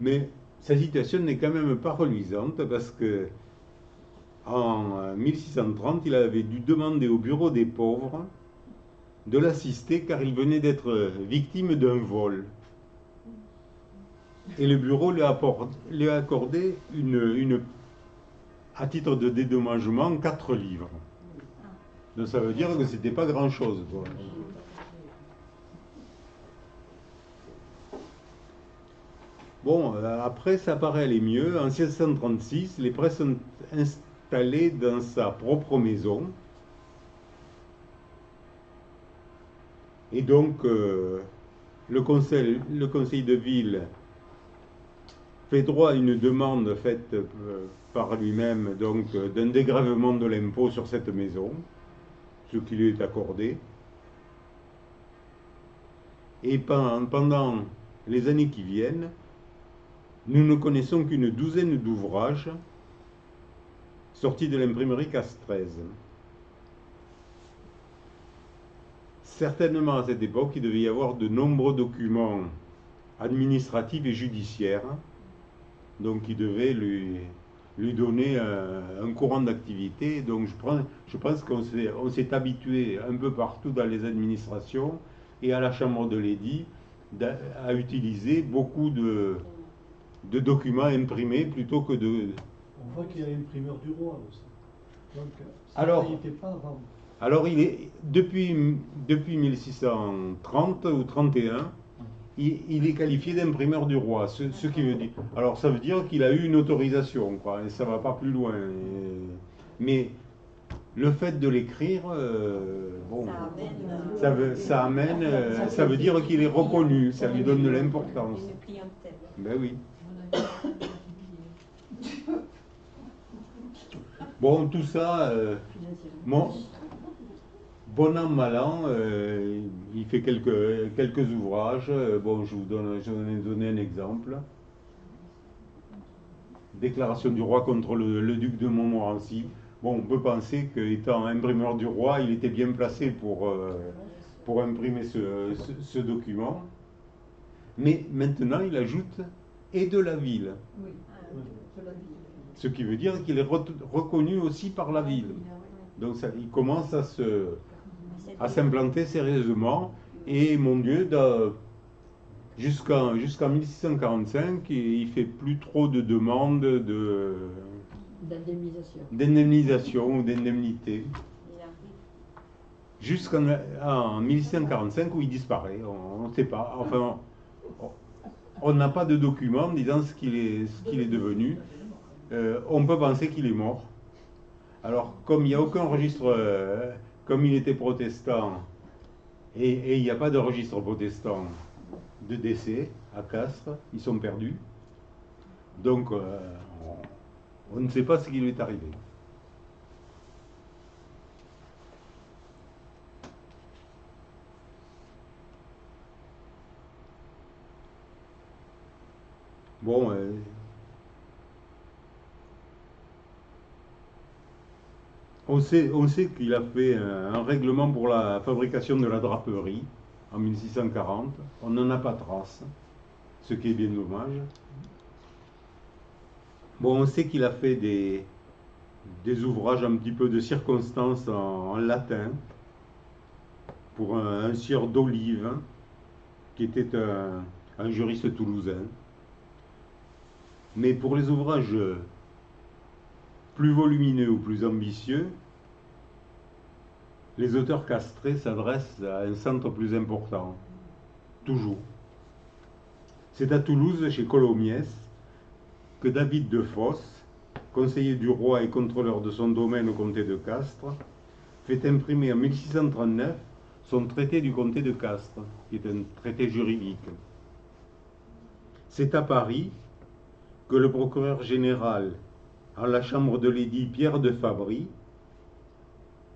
Mais sa situation n'est quand même pas reluisante parce que en 1630, il avait dû demander au bureau des pauvres de l'assister car il venait d'être victime d'un vol. Et le bureau lui a accordé à titre de dédommagement 4 livres. Donc ça veut dire que c'était pas grand-chose, quoi. Bon, après, ça paraît aller mieux. En 1636, les prêtres sont installés dans sa propre maison. Et donc, le conseil de ville fait droit à une demande faite par lui-même, donc d'un dégrèvement de l'impôt sur cette maison, ce qui lui est accordé. Et pendant les années qui viennent, nous ne connaissons qu'une douzaine d'ouvrages sortis de l'imprimerie Castrez. Certainement à cette époque, il devait y avoir de nombreux documents administratifs et judiciaires, donc qui devaient lui donner un courant d'activité. Donc je pense qu'on s'est habitué un peu partout dans les administrations et à la Chambre de l'édit à utiliser beaucoup de documents imprimés plutôt que de... On voit qu'il y a l'imprimeur du roi aussi. Donc, ça Alors, n'était pas avant. Alors, depuis 1630 ou 31, il est qualifié d'imprimeur du roi. Ce qui veut dire. Alors, ça veut dire qu'il a eu une autorisation, quoi, et ça ne va pas plus loin. Mais le fait de l'écrire, bon, ça veut dire qu'il est reconnu, ça lui donne de l'importance. Ben oui. Bon, tout ça, bon an, mal an, il fait quelques ouvrages. Bon, je vous ai donné un exemple. Déclaration du roi contre le duc de Montmorency. Bon, on peut penser qu'étant imprimeur du roi, il était bien placé pour imprimer ce document. Mais maintenant, il ajoute « et de la ville ». Oui, de la ville. Ce qui veut dire qu'il est reconnu aussi par la ville. Donc il commence à s'implanter sérieusement. Et mon Dieu, jusqu'en 1645, il ne fait plus trop de demandes d'indemnisation ou d'indemnité. Jusqu'en 1645 où il disparaît. On ne sait pas. Enfin, on n'a pas de document disant ce qu'il est devenu. On peut penser qu'il est mort. Alors, comme il n'y a aucun registre, comme il était protestant, et il n'y a pas de registre protestant de décès à Castres, ils sont perdus. Donc, on ne sait pas ce qui lui est arrivé. Bon, on sait qu'il a fait un règlement pour la fabrication de la draperie en 1640. On n'en a pas trace, ce qui est bien dommage. Bon, on sait qu'il a fait des ouvrages un petit peu de circonstance en latin pour un sieur d'Olive, qui était un juriste toulousain. Mais pour les ouvrages plus volumineux ou plus ambitieux, les auteurs castrés s'adressent à un centre plus important, toujours. C'est à Toulouse, chez Colomiès, que David de Fosse, conseiller du roi et contrôleur de son domaine au comté de Castres, fait imprimer en 1639 son traité du comté de Castres, qui est un traité juridique. C'est à Paris que le procureur général en la chambre de l'édit Pierre de Fabry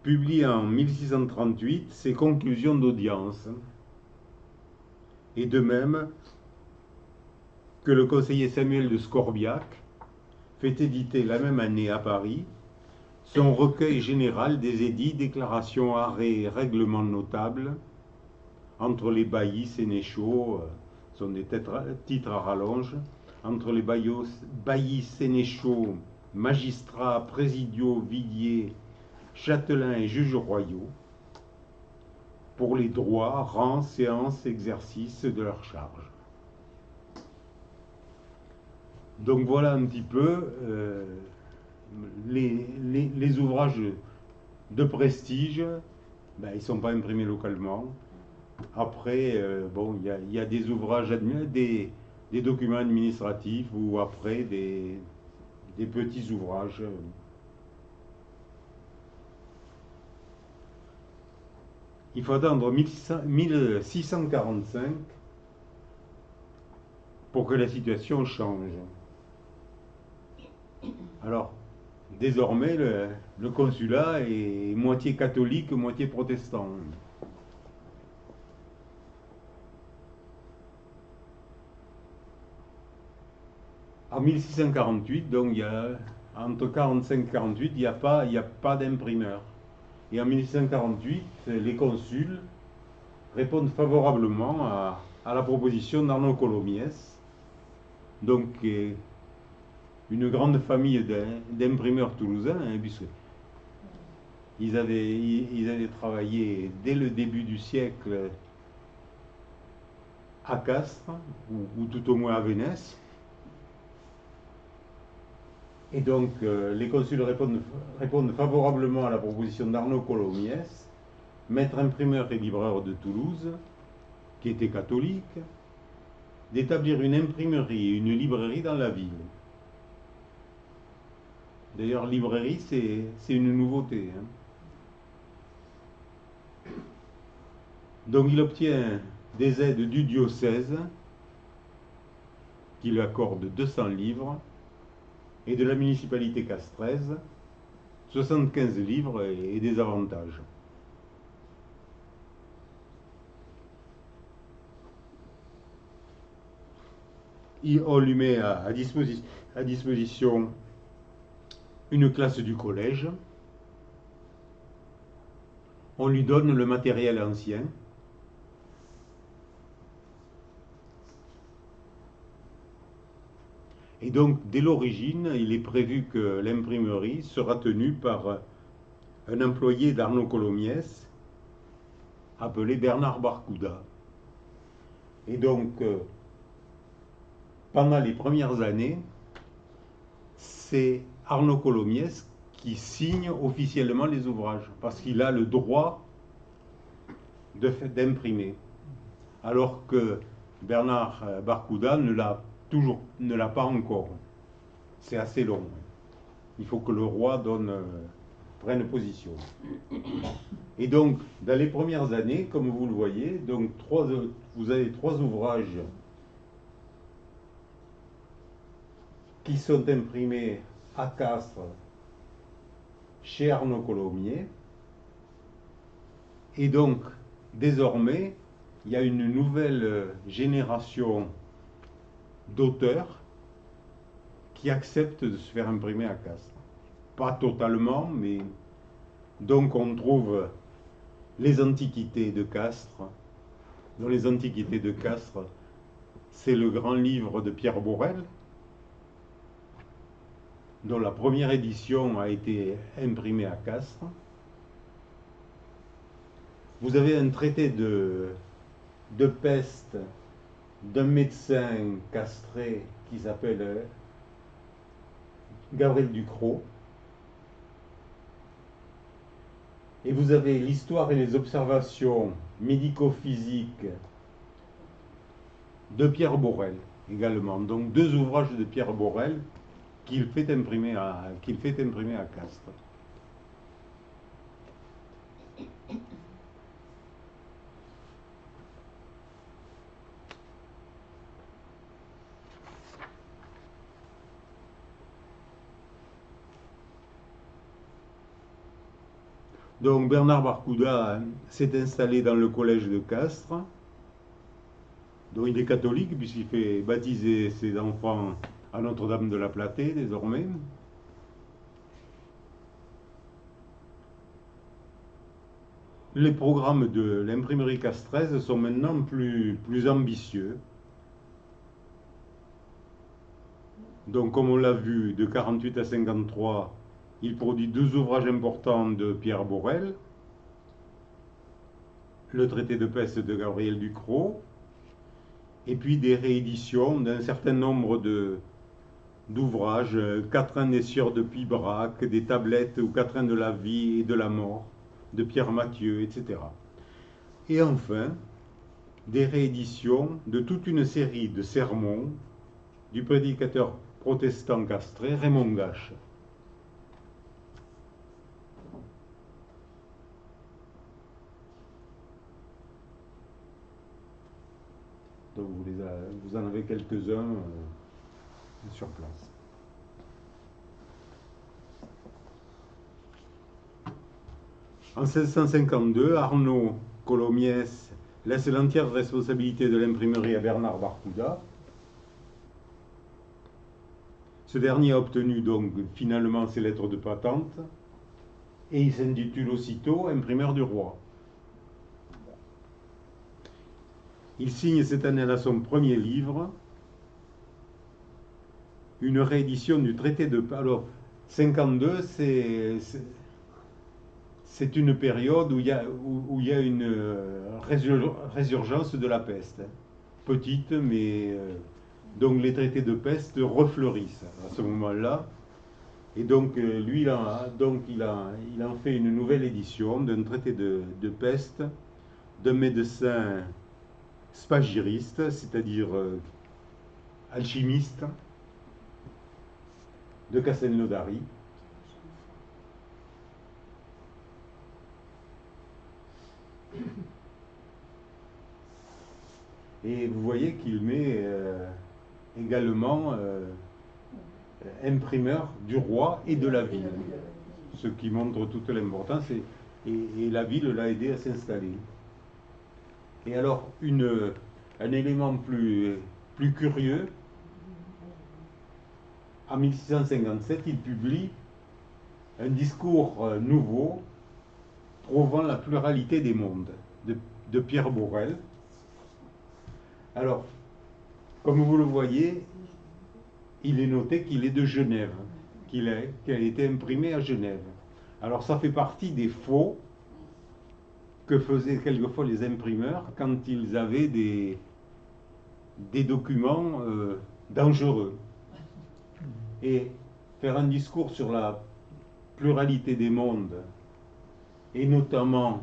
publie en 1638 ses conclusions d'audience, et de même que le conseiller Samuel de Scorbiac fait éditer la même année à Paris son recueil général des édits, déclarations, arrêts et règlements notables entre les baillis, sénéchaux, sont des titres à rallonge, entre les baillis, sénéchaux, magistrats, présidiaux, viguiers, châtelains et juges royaux, pour les droits, rangs, séances, exercices de leur charge. Donc voilà un petit peu les ouvrages de prestige. Ben, ils ne sont pas imprimés localement. Après, bon, il y a des ouvrages, des documents administratifs ou après des petits ouvrages. Il faut attendre 1645 pour que la situation change. Alors, désormais, le consulat est moitié catholique, moitié protestant. En 1648, donc entre 45 et 48, il n'y a pas d'imprimeur. Et en 1648, les consuls répondent favorablement à la proposition d'Arnaud Colomiès, donc une grande famille d'imprimeurs toulousains, hein, puisqu'ils avaient travaillé dès le début du siècle à Castres, ou tout au moins à Vénès. Et donc, les consuls répondent favorablement à la proposition d'Arnaud Colomiès, maître imprimeur et libraire de Toulouse, qui était catholique, d'établir une imprimerie et une librairie dans la ville. D'ailleurs, librairie, c'est une nouveauté. Hein. Donc, il obtient des aides du diocèse, qui lui accorde 200 livres, et de la municipalité castraise, 75 livres et des avantages. On lui met à disposition une classe du collège. On lui donne le matériel ancien. Et donc, dès l'origine, il est prévu que l'imprimerie sera tenue par un employé d'Arnaud Colomiès, appelé Bernard Barcouda. Et donc, pendant les premières années, c'est Arnaud Colomiès qui signe officiellement les ouvrages, parce qu'il a le droit d'imprimer, alors que Bernard Barcouda ne l'a pas encore. C'est assez long. Il faut que le roi prenne position. Et donc, dans les premières années, comme vous le voyez, donc vous avez 3 ouvrages qui sont imprimés à Castres chez Arnaud Colomiès. Et donc, désormais, il y a une nouvelle génération d'auteurs qui acceptent de se faire imprimer à Castres. Pas totalement, mais donc on trouve les Antiquités de Castres. Dans les Antiquités de Castres, c'est le grand livre de Pierre Borel, dont la première édition a été imprimée à Castres. Vous avez un traité de peste d'un médecin castré qui s'appelle Gabriel Ducrot. Et vous avez l'histoire et les observations médico-physiques de Pierre Borel également. Donc 2 ouvrages de Pierre Borel qu'il fait imprimer à Castres. Donc Bernard Barcouda s'est installé dans le collège de Castres, dont il est catholique puisqu'il fait baptiser ses enfants à Notre-Dame de la Platée désormais. Les programmes de l'imprimerie castraise sont maintenant plus ambitieux. Donc comme on l'a vu, de 48 à 53, il produit 2 ouvrages importants de Pierre Borel. le traité de peste de Gabriel Ducrot, et puis des rééditions d'un certain nombre d'ouvrages, Quatrain des sieurs de Pibrac, des tablettes ou Quatrain de la vie et de la mort de Pierre Mathieu, etc. Et enfin, des rééditions de toute une série de sermons du prédicateur protestant castré Raymond Gache. Donc vous en avez quelques-uns sur place. En 1652, Arnaud Colomiès laisse l'entière responsabilité de l'imprimerie à Bernard Barcouda. Ce dernier a obtenu donc finalement ses lettres de patente et il s'intitule aussitôt imprimeur du roi. Il signe cette année-là son premier livre, une réédition du traité de... Alors, 52, c'est une période où il y a une résurgence de la peste. Petite, mais... donc les traités de peste refleurissent à ce moment-là. Et donc, lui, il en fait une nouvelle édition d'un traité de peste d'un médecin spagyriste, c'est-à-dire alchimiste, de Castelnaudary. Et vous voyez qu'il met également imprimeur du roi et de la ville, ce qui montre toute l'importance, et la ville l'a aidé à s'installer. Et alors, un élément plus curieux, en 1657, il publie un discours nouveau prouvant la pluralité des mondes, de Pierre Borel. Alors, comme vous le voyez, il est noté qu'il est de Genève, qu'il a été imprimé à Genève. Alors ça fait partie des faux que faisaient quelquefois les imprimeurs quand ils avaient des documents dangereux. Et faire un discours sur la pluralité des mondes, et notamment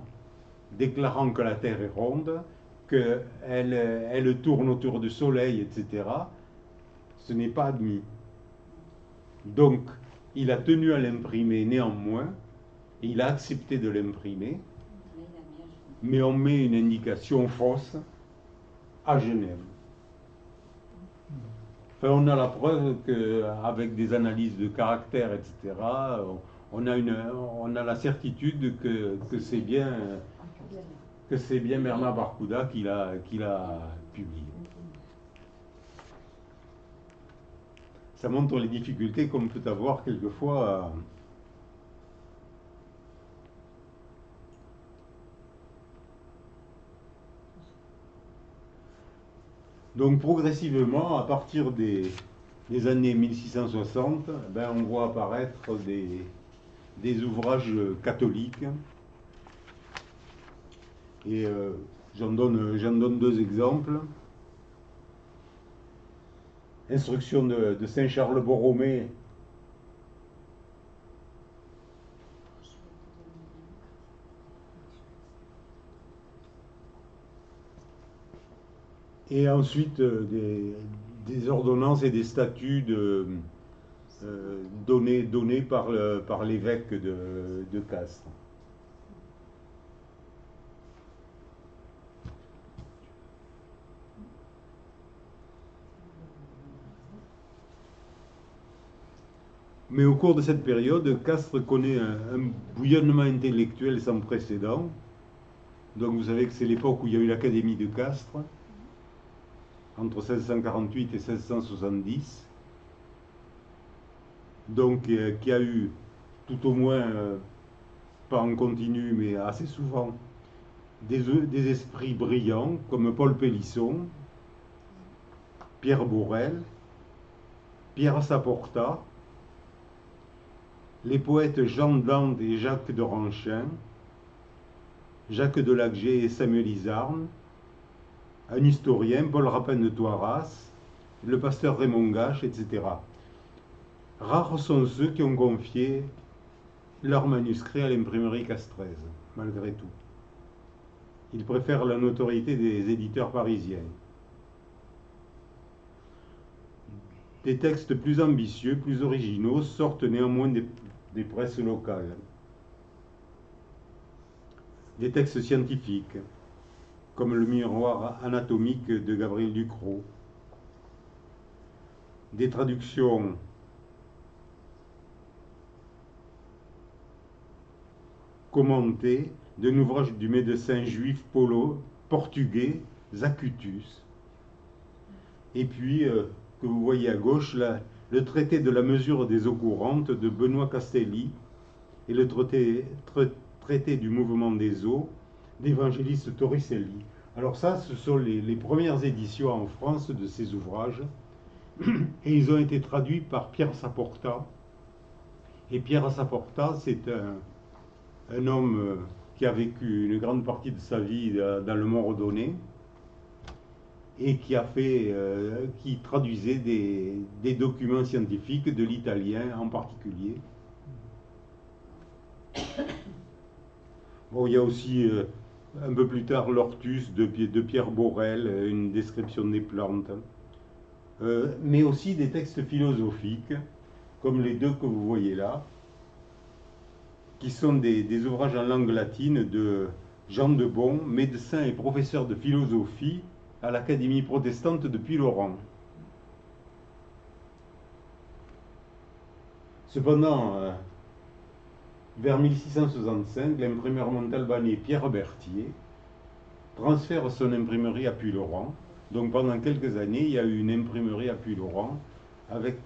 déclarant que la Terre est ronde, qu'elle tourne autour du Soleil, etc., ce n'est pas admis. Donc, il a tenu à l'imprimer néanmoins, et il a accepté de l'imprimer, mais on met une indication fausse à Genève. Enfin, on a la preuve qu'avec des analyses de caractère, etc., on a la certitude que c'est bien Bernard Barcouda qui l'a publié. Ça montre les difficultés qu'on peut avoir quelquefois Donc progressivement, à partir des années 1660, on voit apparaître des ouvrages catholiques. Et j'en donne deux exemples. Instruction de Saint Charles Borromée. Et ensuite des ordonnances et des statuts donnés par l'évêque de Castres. Mais au cours de cette période, Castres connaît un bouillonnement intellectuel sans précédent. Donc vous savez que c'est l'époque où il y a eu l'Académie de Castres, entre 1648 et 1670. Donc qui a eu, tout au moins, pas en continu, mais assez souvent, des esprits brillants, comme Paul Pélisson, Pierre Borel, Pierre Saporta, les poètes Jean Dante et Jacques de Ranchin, Jacques Delacgé et Samuel Izarn, un historien, Paul Rapin de Toiras, le pasteur Raymond Gache, etc. Rares sont ceux qui ont confié leurs manuscrits à l'imprimerie Castrez, malgré tout. Ils préfèrent la notoriété des éditeurs parisiens. Des textes plus ambitieux, plus originaux, sortent néanmoins des presses locales. Des textes scientifiques, comme le miroir anatomique de Gabriel Ducrot. Des traductions commentées d'un ouvrage du médecin juif portugais Zacutus. Et puis, que vous voyez à gauche, là, le traité de la mesure des eaux courantes de Benoît Castelli et le traité du mouvement des eaux d'Évangéliste Torricelli. Alors ça, ce sont les premières éditions en France de ces ouvrages, et ils ont été traduits par Pierre Saporta. Et Pierre Saporta, c'est un homme qui a vécu une grande partie de sa vie dans le Mont-Redonné, et qui traduisait des documents scientifiques, de l'italien en particulier. Bon, il y a aussi un peu plus tard l'Ortus de Pierre Borel, une description des plantes, mais aussi des textes philosophiques, comme les deux que vous voyez là, qui sont des ouvrages en langue latine de Jean de Bon, médecin et professeur de philosophie à l'Académie protestante de Puylaurens. Cependant, vers 1665, l'imprimeur montalbanais Pierre Berthier transfère son imprimerie à Puylaurens. Donc pendant quelques années, il y a eu une imprimerie à Puylaurens avec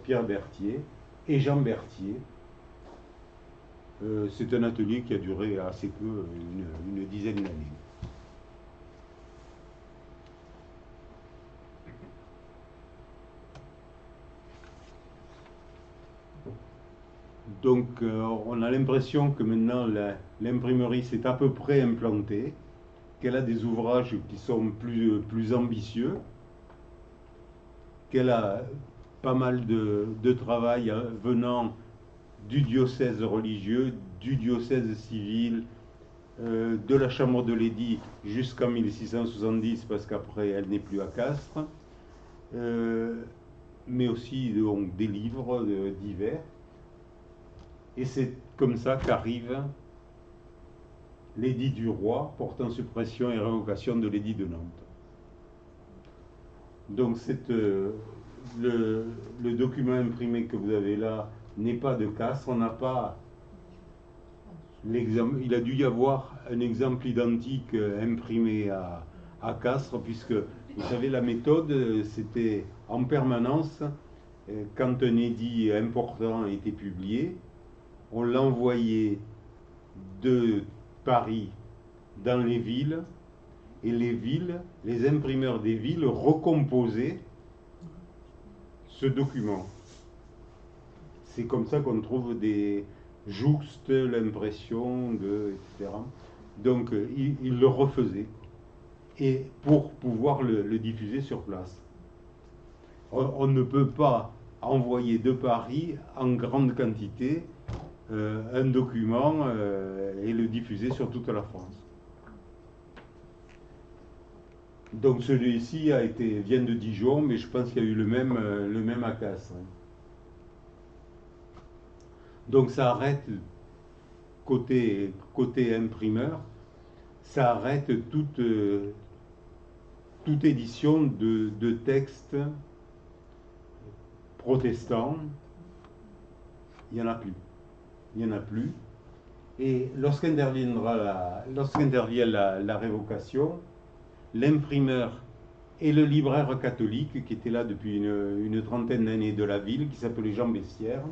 Pierre Berthier et Jean Berthier. C'est un atelier qui a duré assez peu, une dizaine d'années. Donc on a l'impression que maintenant l'imprimerie s'est à peu près implantée, qu'elle a des ouvrages qui sont plus ambitieux, qu'elle a pas mal de travail venant du diocèse religieux, du diocèse civil, de la Chambre de l'édit jusqu'en 1670, parce qu'après elle n'est plus à Castres, mais aussi donc, des livres divers. Et c'est comme ça qu'arrive l'édit du roi portant suppression et révocation de l'édit de Nantes. Donc le document imprimé que vous avez là n'est pas de Castres, on n'a pas l'exemple. Il a dû y avoir un exemple identique imprimé à Castres, puisque vous savez la méthode c'était en permanence, quand un édit important était publié, on l'envoyait de Paris dans les villes, et les imprimeurs des villes recomposaient ce document. C'est comme ça qu'on trouve des jouxtes, l'impression, etc. Donc ils le refaisaient, et pour pouvoir le diffuser sur place. On ne peut pas envoyer de Paris en grande quantité un document et le diffuser sur toute la France. Donc celui-ci vient de Dijon, mais je pense qu'il y a eu le même à Castres. Donc ça arrête, côté imprimeur, ça arrête toute édition de textes protestants. Il n'y en a plus. Il n'y en a plus. Et lorsqu'intervient la révocation, l'imprimeur et le libraire catholique, qui était là depuis une trentaine d'années de la ville, qui s'appelait Jean Bessières,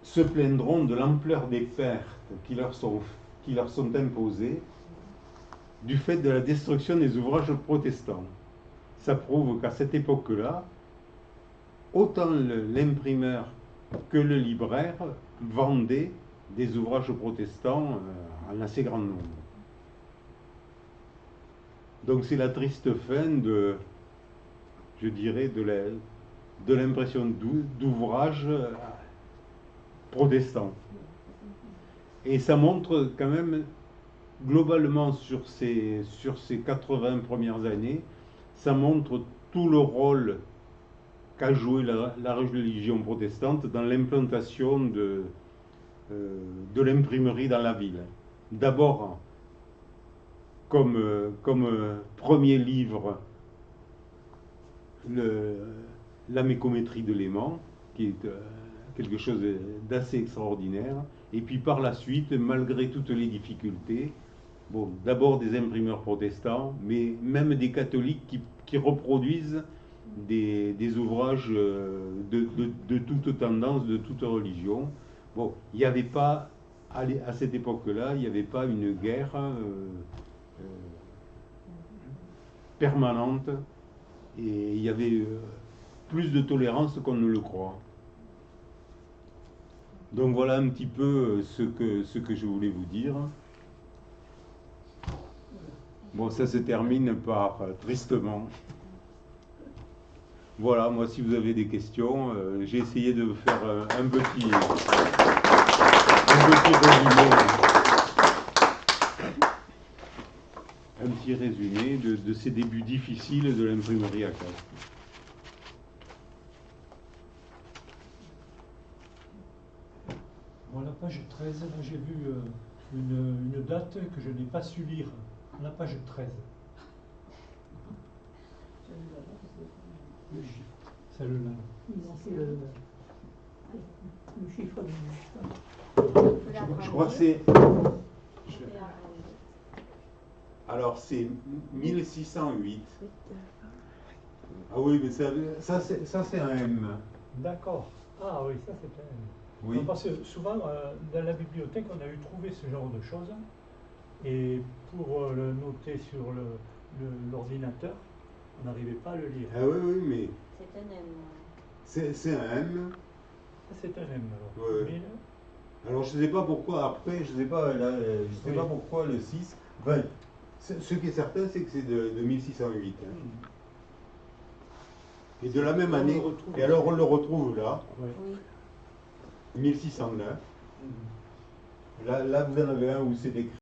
se plaindront de l'ampleur des pertes qui leur sont imposées du fait de la destruction des ouvrages protestants. Ça prouve qu'à cette époque-là, autant l'imprimeur que le libraire vendaient des ouvrages protestants en assez grand nombre. Donc c'est la triste fin de, je dirais, de l'impression d'ouvrage protestant. Et ça montre quand même, globalement, sur ces 80 premières années, ça montre tout le rôle qu'a joué la religion protestante dans l'implantation de l'imprimerie dans la ville. D'abord, comme premier livre, la mécométrie de Léman, qui est quelque chose d'assez extraordinaire. Et puis par la suite, malgré toutes les difficultés, bon, d'abord des imprimeurs protestants, mais même des catholiques qui reproduisent des ouvrages de toute tendance, de toute religion. Bon, il n'y avait pas, à cette époque-là, il n'y avait pas une guerre permanente, et il y avait plus de tolérance qu'on ne le croit. Donc voilà un petit peu ce que je voulais vous dire. Bon, ça se termine par tristement. Voilà, moi si vous avez des questions, j'ai essayé de vous faire un petit résumé de ces débuts difficiles de l'imprimerie à Castres. Bon, à la page 13, là j'ai vu une date que je n'ai pas su lire. À la page 13. Celle-là. Non, c'est le chiffre du Je crois que c'est... Alors c'est 1608. Ah oui, mais ça c'est un M. D'accord. Ah oui, ça c'est un... Oui. Non, parce que souvent, dans la bibliothèque, on a eu trouvé ce genre de choses. Et pour le noter sur l'ordinateur, on n'arrivait pas à le lire. Ah oui, oui, mais C'est un M. c'est un M. Ça, c'est un M alors. Ouais. Mais, Alors je ne sais pas pourquoi après, je sais pas, là, je sais Oui. pas pourquoi le 6. Enfin, ce qui est certain, c'est que c'est de 1608. Hein. Et de la même On le année. retrouve. Et alors on le retrouve là, ouais. Oui. 1609. Là vous en avez un où c'est écrit